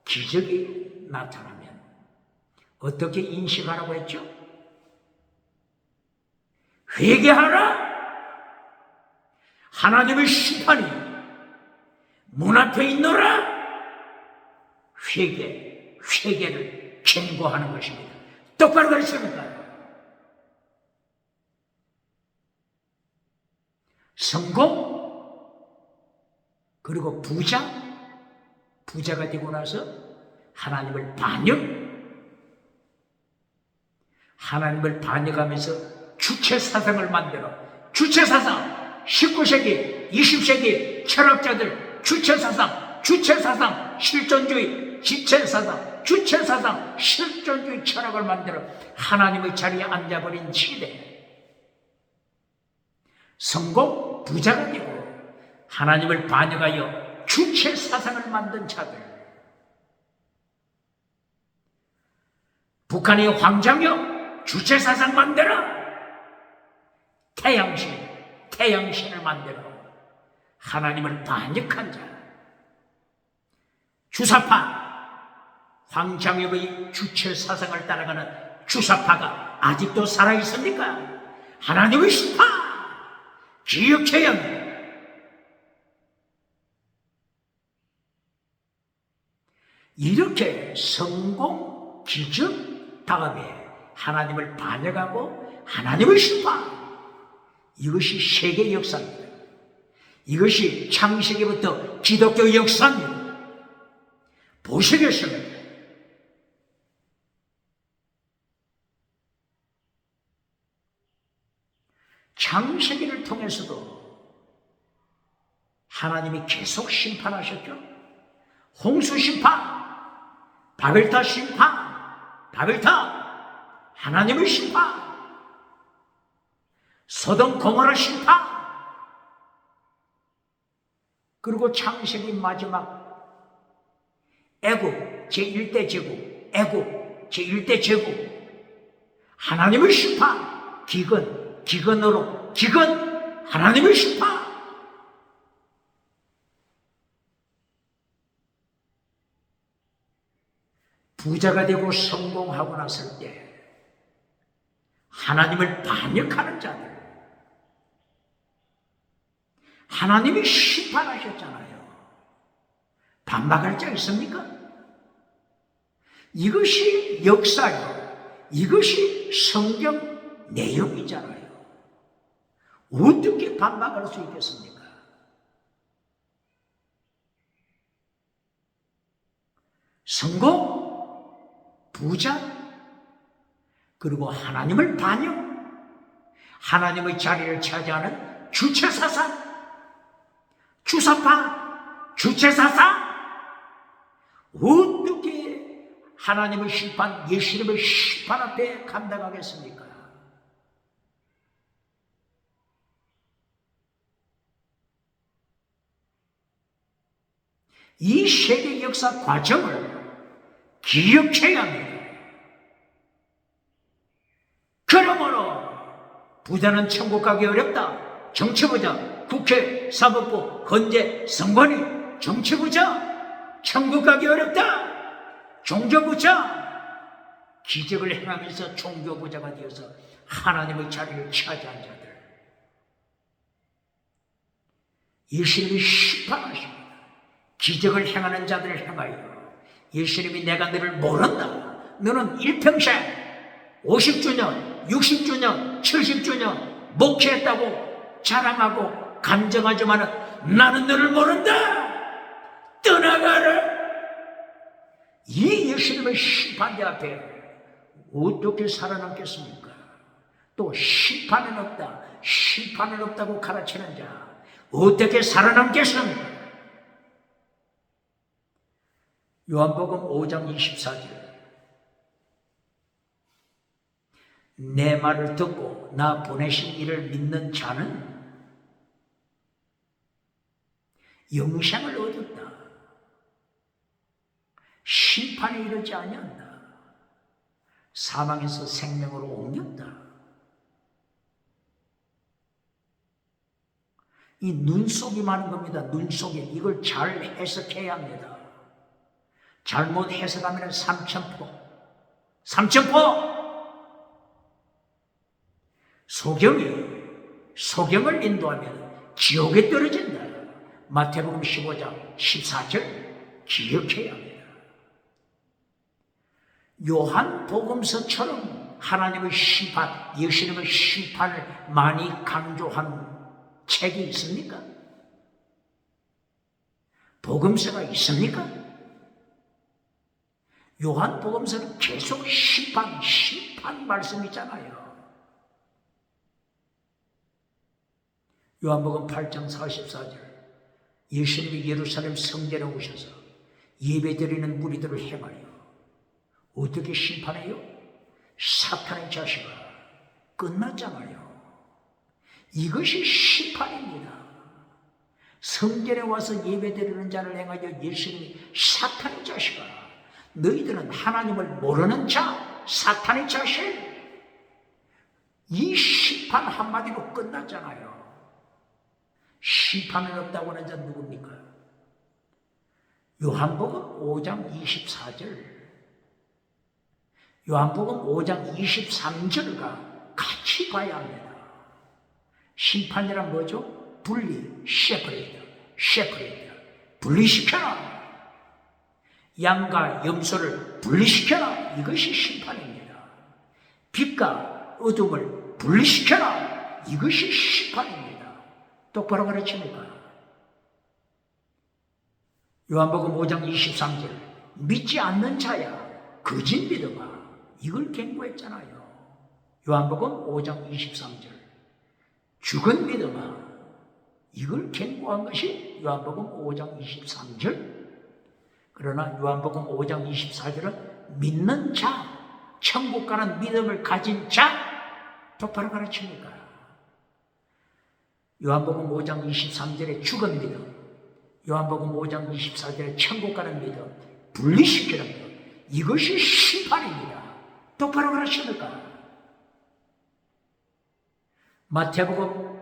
기적이 나타나면 어떻게 인식하라고 했죠? 회개하라! 하나님의 심판이 문 앞에 있노라! 회개를 경고하는 것입니다. 똑바로 가르칩니까? 성공, 그리고 부자가 되고 나서 하나님을 반역하면서 주체사상을 만들어, 주체사상, 19세기, 20세기 철학자들 주체사상, 실존주의, 지체사상, 주체사상, 실존주의 철학을 만들어 하나님의 자리에 앉아버린 시대. 성공, 부자가 되고 하나님을 반역하여 주체사상을 만든 자들. 북한의 황장혁 주체사상 만들어 태양신을 만들어 하나님을 반역한 자. 주사파, 황장혁의 주체사상을 따라가는 주사파가 아직도 살아있습니까? 하나님의 심판 기억해야 합니다. 이렇게 성공, 기적 다음에 하나님을 반역하고 하나님의 심판, 이것이 세계 역사입니다. 이것이 창세기부터 기독교 역사입니다. 보시겠습니다. 창세기를 통해서도 하나님이 계속 심판하셨죠. 홍수 심판, 바벨탑 심판, 하나님의 심판, 소돔 고모라 심판, 그리고 창세기 마지막 애굽 제1대 제국, 하나님의 심판, 기근으로 하나님의 심판. 부자가 되고 성공하고 났을 때 하나님을 반역하는 자들, 하나님이 심판하셨잖아요. 반박할 자 있습니까? 이것이 역사요. 이것이 성경 내용이잖아요. 어떻게 반박할 수 있겠습니까? 성공, 부자, 그리고 하나님을 반역, 하나님의 자리를 차지하는 주체사상, 주사파, 주체사상, 어떻게 하나님의 심판, 예수님의 심판 앞에 감당하겠습니까? 이 세계 역사 과정을 기억해야 합니다. 그러므로 부자는 천국 가기 어렵다. 정치부자, 국회, 사법부, 헌재, 선관위, 정치부자, 천국 가기 어렵다. 종교부자, 기적을 행하면서 종교부자가 되어서 하나님의 자리를 차지한 자들, 예수님이 심판하십니다. 기적을 행하는 자들을 향하여 예수님이 내가 너를 모른다. 너는 일평생 50주년, 60주년, 70주년 목회했다고 자랑하고 간증하지만 나는 너를 모른다. 떠나가라. 이 예수님의 심판대 앞에 어떻게 살아남겠습니까? 또 심판은 없다, 심판은 없다고 가르치는 자 어떻게 살아남겠습니까? 요한복음 5장 24절, 내 말을 듣고 나 보내신 이를 믿는 자는 영생을 얻었다. 심판에 이르지 아니한다. 사망에서 생명으로 옮겼다. 이 눈속이 많은 겁니다. 눈속에 이걸 잘 해석해야 합니다. 잘못 해석하면 삼천포. 소경을 인도하면 지옥에 떨어진다. 마태복음 15장 14절 기억해야 합니다. 요한복음서처럼 하나님의 심판, 예수님의 심판을 많이 강조한 책이 있습니까? 복음서가 있습니까? 요한복음서는 계속 심판 말씀이잖아요. 요한복음 8장 44절, 예수님이 예루살렘 성전에 오셔서 예배드리는 무리들을 행하여 어떻게 심판해요? 사탄의 자식아, 끝났잖아요. 이것이 심판입니다. 성전에 와서 예배드리는 자를 행하여 예수님이 사탄의 자식아, 너희들은 하나님을 모르는 자, 사탄의 자식. 이 심판 한마디로 끝났잖아요. 심판은 없다고 하는 자 누굽니까? 요한복음 5장 24절, 요한복음 5장 23절과 같이 봐야 합니다. 심판이란 뭐죠? 분리, 세퍼레이트, 분리시켜라. 양과 염소를 분리시켜라. 이것이 심판입니다. 빛과 어둠을 분리시켜라. 이것이 심판입니다. 똑바로 가르칩니까? 요한복음 5장 23절, 믿지 않는 자야 거짓 믿어봐. 이걸 경고했잖아요. 요한복음 5장 23절, 죽은 믿어봐. 이걸 경고한 것이 요한복음 5장 23절. 그러나 요한복음 5장 24절은 믿는 자, 천국 가는 믿음을 가진 자, 똑바로 가르칩니까? 요한복음 5장 23절에 죽은 믿음, 요한복음 5장 24절에 천국 가는 믿음, 분리시키는 것, 이것이 심판입니다. 똑바로 가르칩니까? 마태복음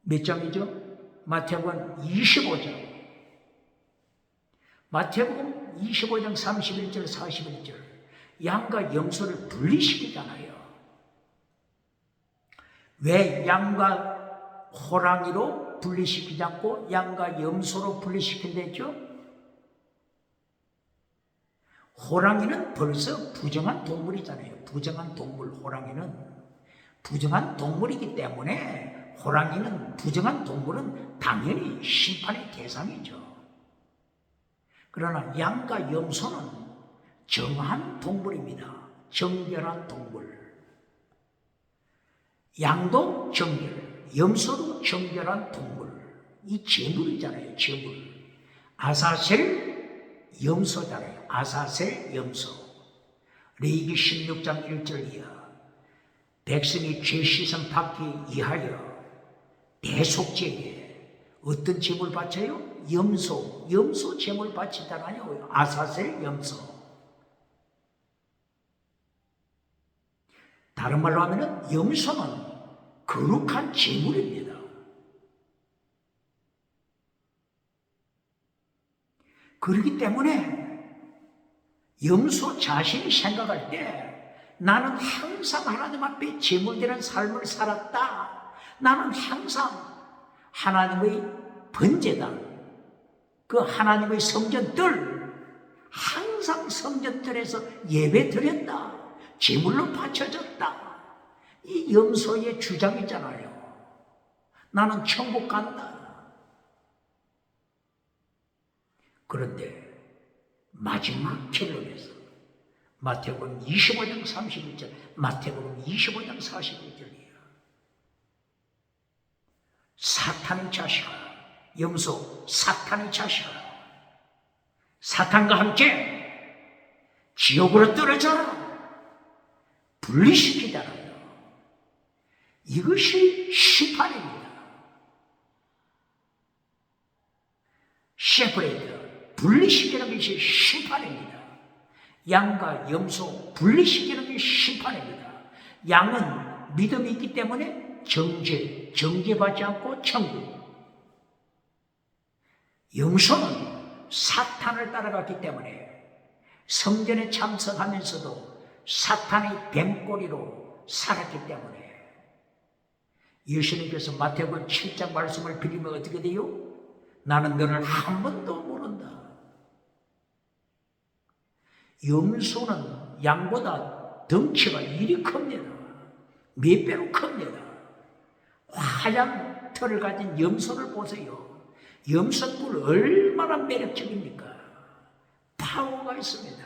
몇 장이죠? 마태복음 25장. 마태복음 25장 31절 41절, 양과 염소를 분리시키잖아요. 왜 양과 호랑이로 분리시키지 않고 양과 염소로 분리시킨댔죠? 호랑이는 벌써 부정한 동물이잖아요. 부정한 동물, 호랑이는 부정한 동물이기 때문에 호랑이는, 부정한 동물은 당연히 심판의 대상이죠. 그러나 양과 염소는 정한 동물입니다. 정결한 동물. 양도 정결, 염소도 정결한 동물. 이 제물이잖아요, 제물. 아사셀 염소잖아요. 아사셀 염소. 레위기 16장 1절 이하, 백성이 죄 씻음 받기 위하여 대속제에 어떤 제물 바쳐요? 염소 제물 바치잖아요. 아사셀 염소. 다른 말로 하면 염소는 거룩한 제물입니다. 그렇기 때문에 염소 자신이 생각할 때 나는 항상 하나님 앞에 제물되는 삶을 살았다. 나는 항상 하나님의 번제단, 그 하나님의 성전들, 항상 성전들에서 예배 드렸다. 제물로 바쳐졌다. 이 염소의 주장이잖아요. 나는 천국 간다. 그런데 마지막 결론에서 마태복음 25장 31절, 마태복음 25장 41절이에요. 사탄의 자식아, 염소 사탄의 자식아, 사탄과 함께 지옥으로 떨어져라. 분리시키잖아요. 이것이 심판입니다. 세퍼레이트, 분리시키는 것이 심판입니다. 양과 염소 분리시키는 것이 심판입니다. 양은 믿음이 있기 때문에 정죄받지 않고 천국. 염소는 사탄을 따라갔기 때문에 성전에 참석하면서도 사탄의 뱀꼬리로 살았기 때문에 예수님께서 마태복음 7장 말씀을 빌리면 어떻게 돼요? 나는 너를 한 번도 모른다. 염소는 양보다 덩치가 이리 큽니다. 몇 배로 큽니다. 화려한 털을 가진 염소를 보세요. 염소뿔 얼마나 매력적입니까? 파워가 있습니다.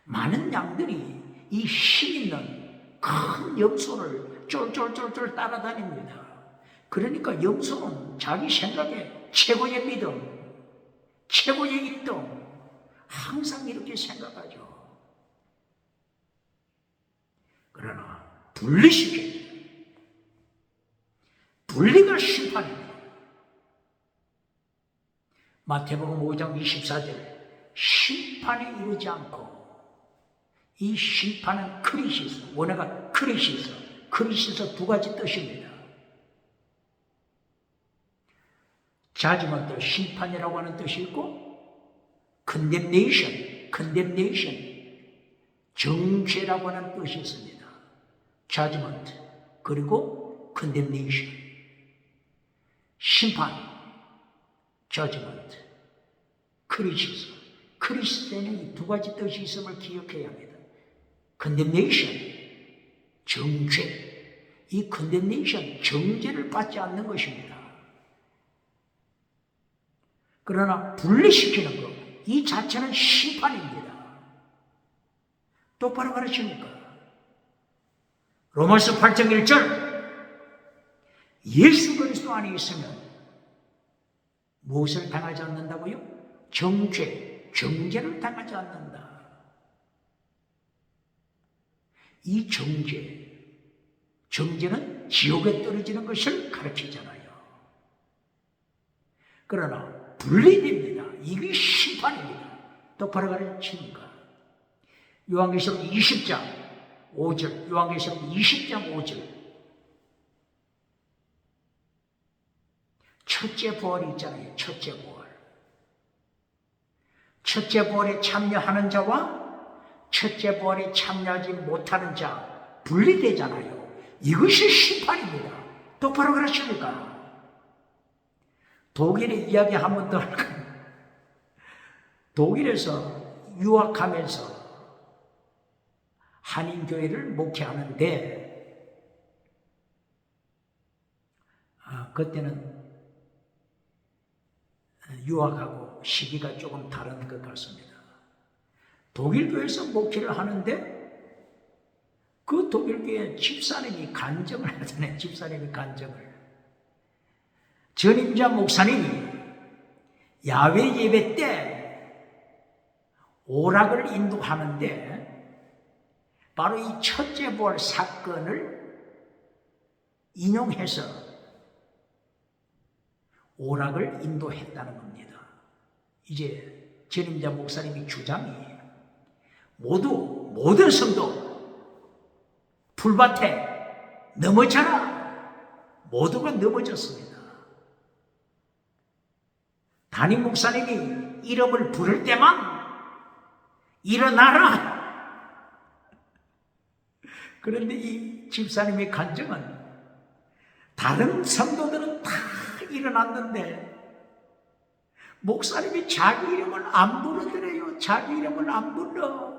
많은 양들이 이 힘 있는 큰 염소를 쫄쫄쫄쫄 따라다닙니다. 그러니까 염소는 자기 생각에 최고의 믿음, 최고의 1등, 항상 이렇게 생각하죠. 그러나 분리시킵니다. 분리가 심판입니다. 마태복음 5장 24절, 심판에 이르지 않고, 이 심판은 크리시스, 원어가 크리시스 두 가지 뜻입니다. 자지먼트, 심판이라고 하는 뜻이 있고, condemnation, 정죄라고 하는 뜻이 있습니다. judgment, 그리고 condemnation, 심판, judgment, 크리스에는 이 두 가지 뜻이 있음을 기억해야 합니다. condemnation, 정죄, 이 condemnation, 정죄를 받지 않는 것입니다. 그러나 분리시키는 것, 이 자체는 심판입니다. 똑바로 가르칩니까? 로마서 8장 1절, 예수 그리스도 안에 있으면 무엇을 당하지 않는다고요? 정죄를 당하지 않는다. 이 정죄는 지옥에 떨어지는 것을 가르치잖아요. 그러나 분리됩니다. 이게 심판입니다. 똑바로 가르치니까. 요한계시록 20장 5절, 요한계시록 20장 5절. 첫째 부활이 있잖아요. 첫째 부활. 첫째 부활에 참여하는 자와 첫째 부활에 참여하지 못하는 자 분리되잖아요. 이것이 심판입니다. 똑바로 가르칩니까? 독일의 이야기 한 번 더 할까요? 독일에서 유학하면서 한인교회를 목회하는데 그때는 유학하고 시기가 조금 다른 것 같습니다. 독일 교회에서 목회를 하는데 그 독일 교회 집사님이 간증을 하잖아요. 집사님이 간증을. 전임자 목사님이 야외 예배 때 오락을 인도하는데 바로 이 첫째 부활 사건을 인용해서 오락을 인도했다는 겁니다. 이제 전임자 목사님이 주장이 모든 성도 풀밭에 넘어져라. 모두가 넘어졌습니다. 담임 목사님이 이름을 부를 때만 일어나라. 그런데 이 집사님의 간증은 다른 성도들은 다 일어났는데 목사님이 자기 이름을 안 부르더래요. 자기 이름을 안 불러.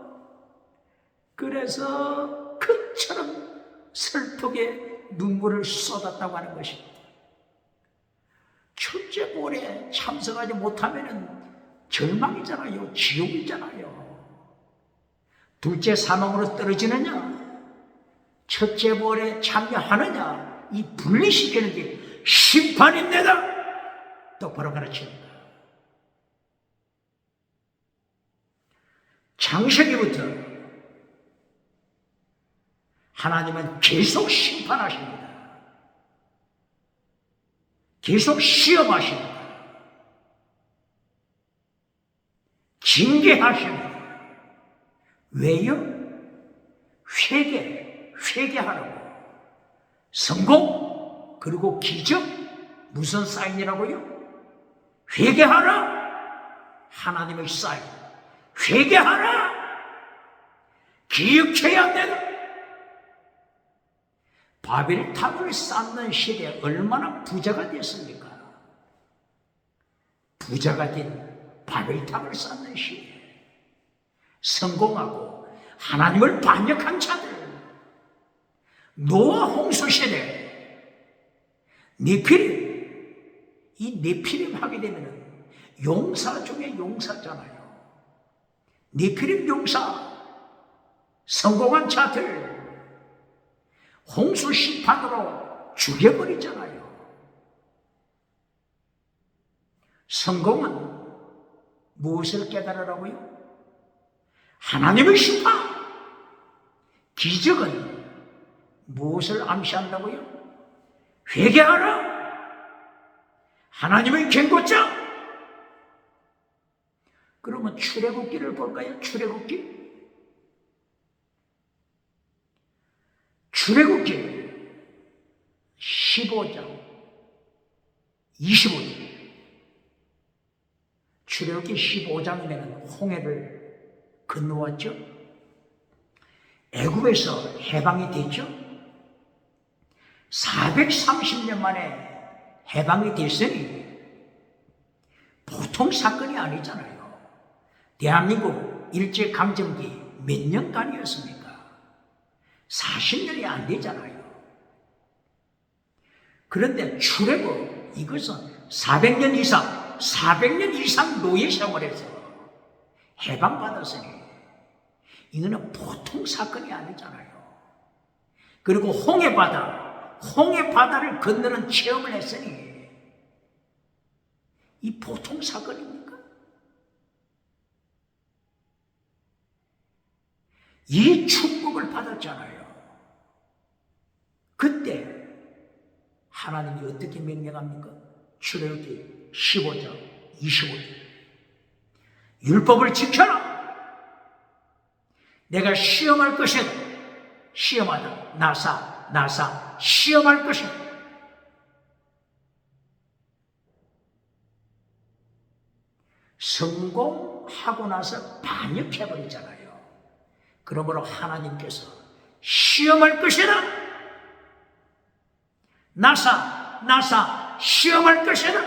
그래서 그처럼 슬프게 눈물을 쏟았다고 하는 것입니다. 첫째 볼에 참석하지 못하면 절망이잖아요. 지옥이잖아요. 둘째 사망으로 떨어지느냐, 첫째 볼에 참여하느냐, 이 분리시키는 게 심판입니다. 똑바로 가르칩니다. 창세기부터 하나님은 계속 심판하십니다. 계속 시험하십니다. 징계하십니다. 왜요? 회개하라고. 성공 그리고 기적, 무슨 사인이라고요? 회개하라. 하나님의 사인. 회개하라. 기억해야 된다. 바벨탑을 쌓는 시대에 얼마나 부자가 됐습니까? 부자가 된 바벨탑을 쌓는 시대에 성공하고 하나님을 반역한 자들, 노아 홍수 시대, 네피림, 이 네피림 하게 되면 용사 중에 용사잖아요. 네피림 용사, 성공한 자들 홍수 심판으로 죽여버리잖아요. 성공은 무엇을 깨달으라고요? 하나님의 심판. 기적은 무엇을 암시한다고요? 회개하라. 하나님의 경고장. 그러면 출애굽기를 볼까요? 출애굽기 15장 25절. 출애굽기 15장이면 홍해를 건너왔죠. 애굽에서 해방이 됐죠. 430년 만에 해방이 됐으니 보통 사건이 아니잖아요. 대한민국 일제강점기 몇 년간이었습니까? 40년이 안 되잖아요. 그런데 출애굽, 이것은 400년 이상 노예 생활에서 해방받았으니 이거는 보통 사건이 아니잖아요. 그리고 홍해바다를 건너는 체험을 했으니 이 보통 사건입니까? 이 축복을 받았잖아요. 그때 하나님이 어떻게 명령합니까? 출애굽기 15장 25절. 율법을 지켜라. 내가 시험할 것이다. 시험하다. 나사 시험할 것이다. 성공하고 나서 반역해버리잖아요. 그러므로 하나님께서 시험할 것이다. 나사 시험할 것이다.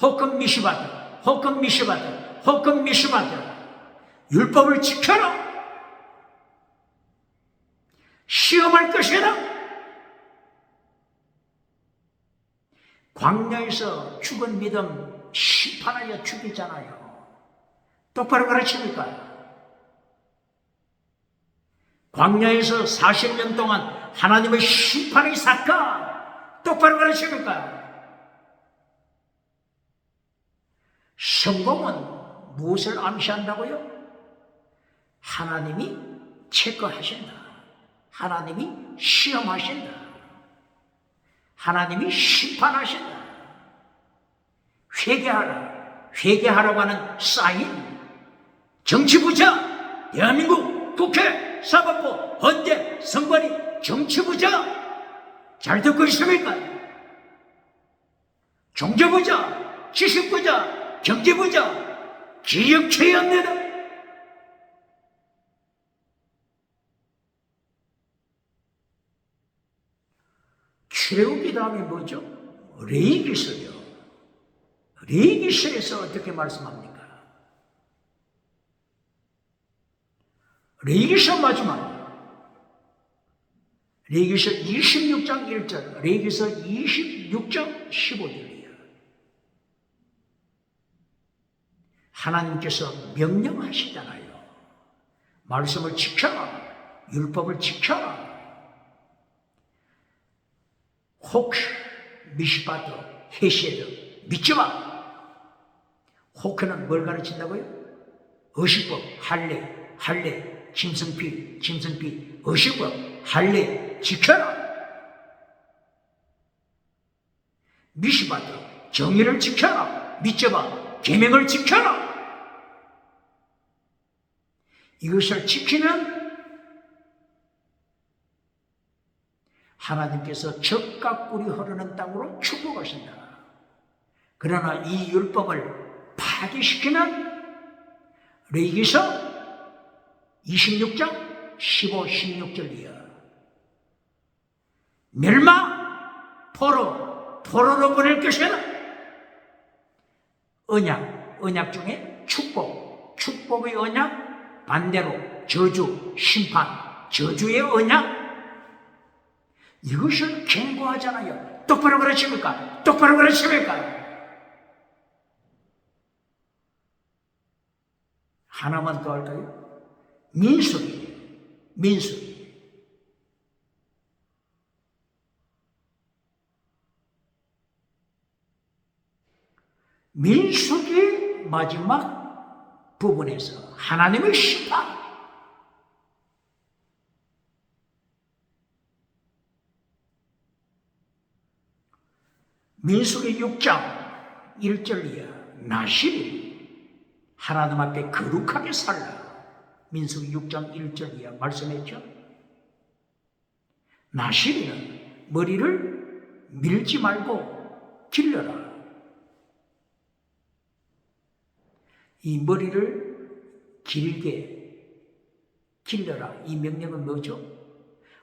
호금 미시바다. 율법을 지켜라. 시험할 것이다. 광야에서 죽은 믿음 심판하여 죽이잖아요. 똑바로 가르칩니까? 광야에서 40년 동안 하나님의 심판의 사건 똑바로 가르칩니까? 성공은 무엇을 암시한다고요? 하나님이 체크하신다. 하나님이 시험하신다. 하나님이 심판하신다. 회개하라고 하는 사인. 정치부자, 대한민국 국회, 사법부, 헌재, 선관위, 정치부자 잘 듣고 있습니까? 종교부자, 지식부자, 경제부자 기억해야 합니다. 출애굽기 다음에 뭐죠? 레위기서죠. 레위기서에서 어떻게 말씀합니까? 레위기서 마지막 레위기서 26장 1절, 레위기서 26장 15절이에요. 하나님께서 명령하시잖아요. 말씀을 지켜라. 율법을 지켜라. 혹, 미시바드, 헤세드, 믿지 마. 호크는 뭘 가르친다고요? 의식법, 할례, 짐승피, 의식법, 할례, 지켜라. 미시바드, 정의를 지켜라. 믿지 마. 계명을 지켜라. 이것을 지키면 하나님께서 젖과 꿀이 흐르는 땅으로 축복하신다. 그러나 이 율법을 파괴시키면 레위기서 26장 15, 16절이야. 멸망, 포로로 보낼 것이다. 언약 중에 축복의 언약, 반대로 저주, 심판, 저주의 언약. 이것을 경고하잖아요. 똑바로 그러십니까? 똑바로 그러십니까? 하나만 더 할까요? 민수기. 민수기 마지막 부분에서 하나님의 심판. 민수기 6장 1절이야. 나실이 하나님 앞에 거룩하게 살라. 민수기 6장 1절이야. 말씀했죠? 나실이는 머리를 밀지 말고 길러라. 이 머리를 길게 길러라. 이 명령은 뭐죠?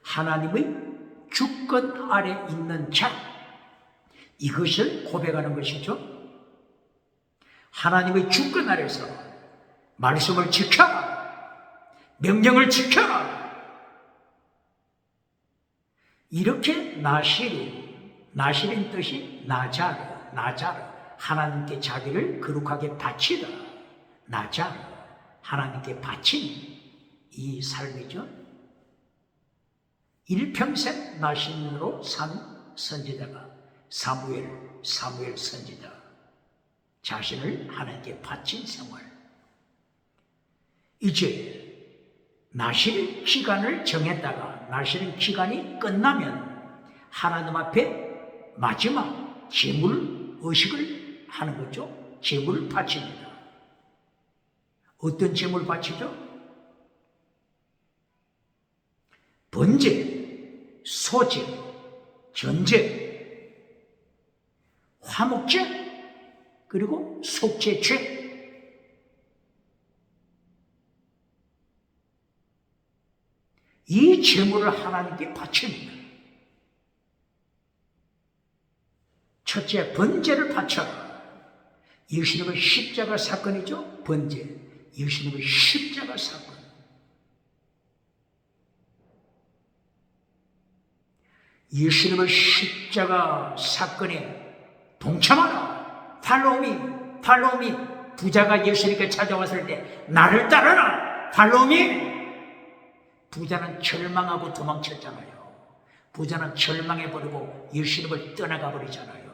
하나님의 주권 아래 있는 자. 이것을 고백하는 것이죠. 하나님의 주권 아래서 말씀을 지켜라. 명령을 지켜라. 이렇게 나실인 뜻이 나자르. 하나님께 자기를 거룩하게 바치다. 나자르. 하나님께 바친 이 삶이죠. 일평생 나실인으로 산 선지자가 사무엘 선지자, 자신을 하나님께 바친 생활. 이제 나실 기간을 정했다가 나실 기간이 끝나면 하나님 앞에 마지막 제물 의식을 하는 거죠. 제물을 바칩니다. 어떤 제물 바치죠? 번제, 소제, 전제, 화목제, 그리고 속죄죄. 이 제물을 하나님께 바칩니다. 첫째, 번제를 바쳐라. 예수님의 십자가 사건이죠. 번제, 예수님의 십자가 사건. 예수님의 십자가 사건에 동참하라. 팔로미. 부자가 예수님께 찾아왔을 때 나를 따르라. 팔로미. 부자는 절망하고 도망쳤잖아요. 부자는 절망해버리고 예수님을 떠나가 버리잖아요.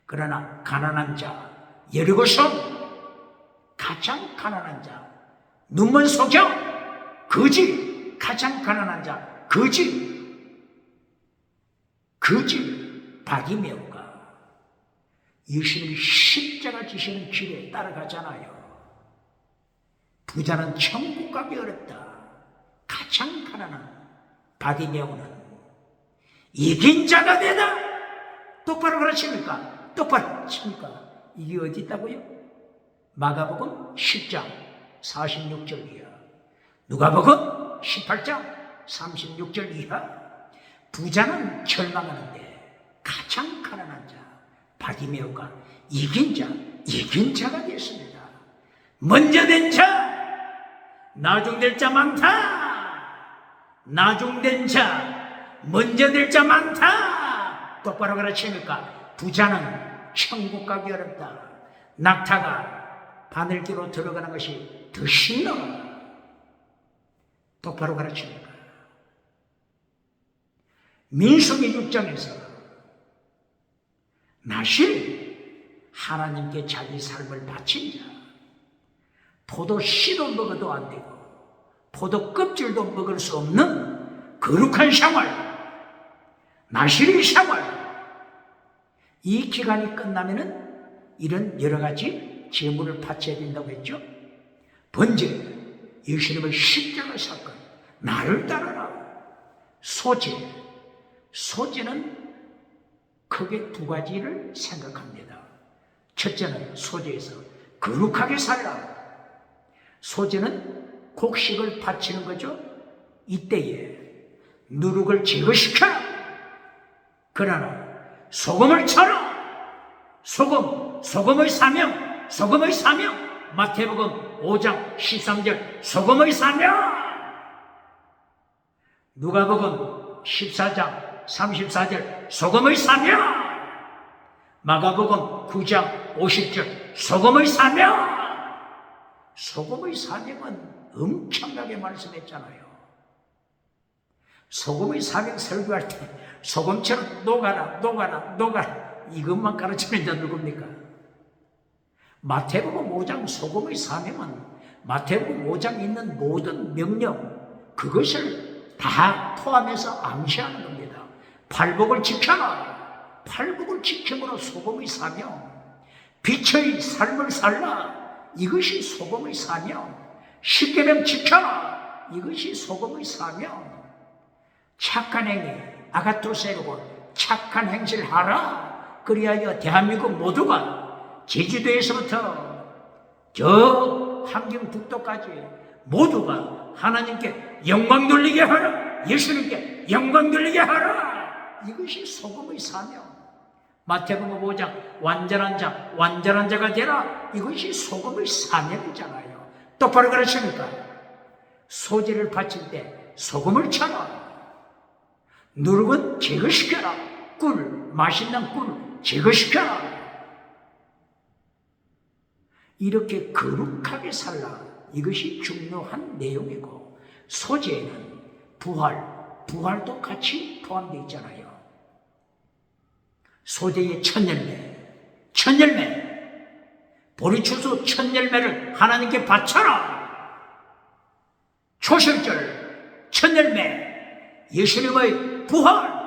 그러나 가난한 자, 여리고성 가장 가난한 자, 눈먼 소경 거지, 가장 가난한 자 거지 바디메오가 예수님이 십자가 지시는 길에 따라가잖아요. 부자는 천국 가기 어렵다. 가장 가난한 바디메오는 이긴 자가 되다. 똑바로 그러십니까? 똑바로 칩니까? 이게 어디 있다고요? 마가복음 10장 46절 이하, 누가복음 18장 36절 이하, 부자는 절망하는데 가장 가난한 자, 바디메오가 이긴 자가 됐습니다. 먼저 된 자, 나중될 자 많다. 나중된 자, 먼저 될 자 많다. 똑바로 가르치니까 부자는 천국 가기 어렵다. 낙타가 바늘기로 들어가는 것이 더 쉽노라. 똑바로 가르치니까. 민수기 6장에서 나실 하나님께 자기 삶을 바친 자, 포도 씨도 먹어도 안 되고 포도 껍질도 먹을 수 없는 거룩한 생활, 나실의 생활. 이 기간이 끝나면은 이런 여러 가지 제물을 바쳐야 된다고 했죠. 번제, 예수님의 십자가 사건, 나를 따르라. 소제, 소제는 크게 두 가지를 생각합니다. 첫째는 소제에서 거룩하게 살라. 소제는 곡식을 바치는 거죠. 이때에 누룩을 제거시켜라. 그러나 소금을 쳐라. 소금의 사명. 마태복음 5장 13절 소금의 사명. 누가복음 14장 34절 소금의 사명. 마가복음 9장 50절 소금의 사명. 소금의 사명은 엄청나게 말씀했잖아요. 소금의 사명 설교할 때 소금처럼 녹아라 이것만 가르치는 자 누굽니까? 마태복음 5장 소금의 사명은 마태복음 5장에 있는 모든 명령, 그것을 다 포함해서 암시하는 겁니다. 팔복을 지켜라. 팔복을 지킴으로 소금의 사명. 빛의 삶을 살라. 이것이 소금의 사명. 십계명 지켜라. 이것이 소금의 사명. 착한 행위, 아가토세르고 착한 행실을 하라. 그리하여 대한민국 모두가 제주도에서부터 저 함경북도까지 모두가 하나님께 영광 돌리게 하라. 예수님께 영광 돌리게 하라. 이것이 소금의 사명. 마태복음 5장 완전한 자가 되라. 이것이 소금의 사명이잖아요. 똑바로 그러십니까? 소제를 바칠 때 소금을 쳐라. 누룩은 제거시켜라. 맛있는 꿀 제거시켜라. 이렇게 거룩하게 살라. 이것이 중요한 내용이고, 소제에는 부활도 같이 포함되어 있잖아요. 소제의 첫열매, 보리추수 첫열매를 하나님께 바쳐라. 초실절 첫열매, 예수님의 부활.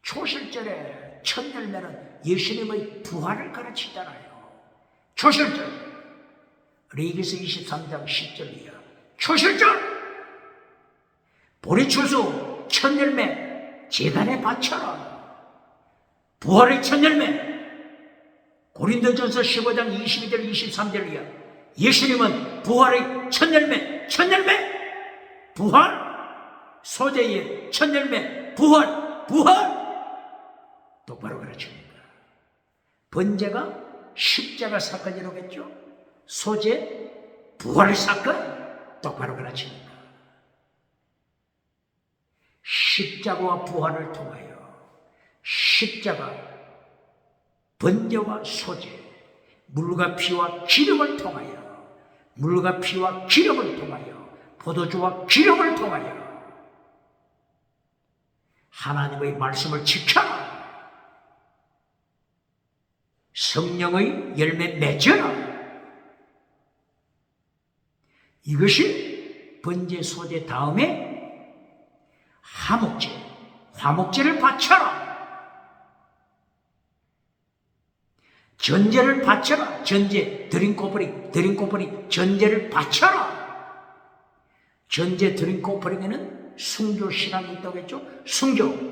초실절의 첫열매는 예수님의 부활을 가르치잖아요. 초실절, 레위기서 23장 10절이야. 초실절, 보리추수 첫열매 제단에 바쳐라. 부활의 첫열매, 고린도전서 15장 22절 23절이야. 예수님은 부활의 첫열매, 부활, 소제의 첫열매, 부활. 똑바로 가르칩니다. 번제가 십자가 사건이라고 했죠. 소제, 부활의 사건, 똑바로 가르칩니다. 십자가와 부활을 통하여 십자가, 번제와 소제, 물과 피와 기름을 통하여 포도주와 기름을 통하여 하나님의 말씀을 지켜라. 성령의 열매 맺어라. 이것이 번제, 소제 다음에 화목제를 바쳐라. 전제를 바쳐라. 전제, 드림코프링, 전제를 바쳐라. 전제, 드림코프링에는 순교 신앙이 있다고 했죠. 순교,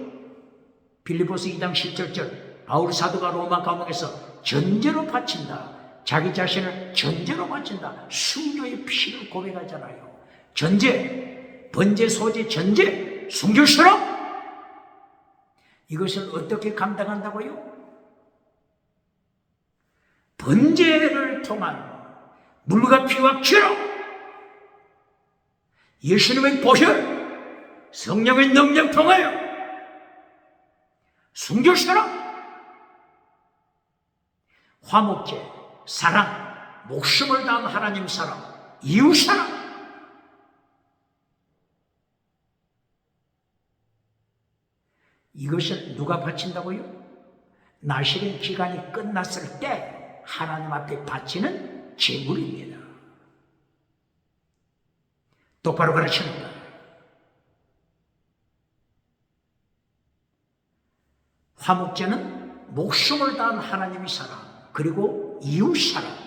빌립보서 2장 17절, 바울 사도가 로마 감옥에서 전제로 바친다. 자기 자신을 전제로 바친다. 순교의 피를 고백하잖아요. 전제, 번제, 소제, 전제. 순교처럼 이것을 어떻게 감당한다고요? 번제를 통한 물과 피와 기로 예수님의 보혈 성령의 능력 통하여 순교처럼 화목제, 사랑, 목숨을 다한 하나님 사랑, 이웃 사랑 이것을 누가 바친다고요? 나실의 기간이 끝났을 때 하나님 앞에 바치는 제물입니다. 똑바로 가르치는다. 화목제는 목숨을 다한 하나님의 사랑, 그리고 이웃 사랑,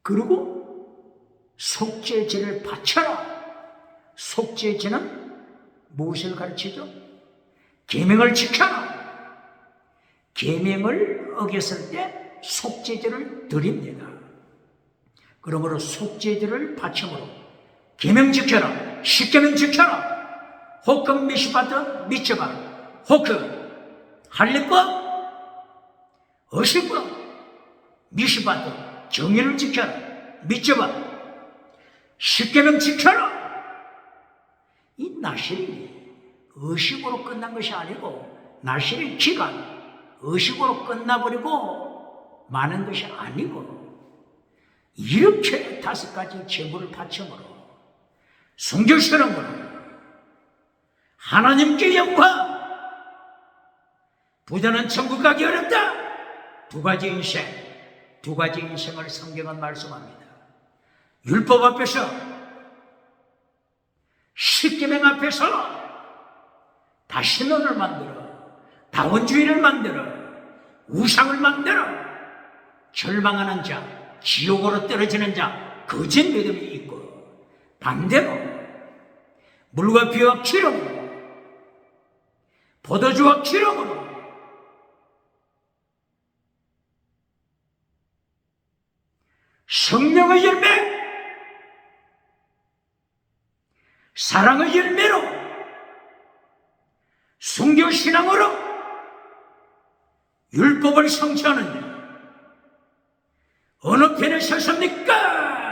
그리고 속죄제를 바쳐라. 속죄제는 무엇을 가르치죠? 계명을 지켜라. 계명을 어겼을 때 속죄제를 드립니다. 그러므로 속죄제를 바침으로 계명 지켜라. 십계명 지켜라. 혹 미시바드 미쳐봐. 혹 할례법 어식법 미시바드 정의를 지켜라. 미쳐봐. 십계명 지켜라. 이 나실이 의식으로 끝난 것이 아니고 나실의 기간 의식으로 끝나버리고 마는 것이 아니고 이렇게 5가지 제물을 바침으로 순교처럼으로 하나님께 영광 부자는 천국 가기 어렵다. 2가지 인생 2가지 인생을 성경은 말씀합니다. 율법 앞에서 십계명 앞에서 다 신론을 만들어 다원주의를 만들어 우상을 만들어 절망하는 자 지옥으로 떨어지는 자 거짓 믿음이 있고 반대로 물과 피와 기름으로 포도주와 기름으로 성령의 열매 사랑의 열매로 순교신앙으로 율법을 성취하는데 어느 편에 섰습니까?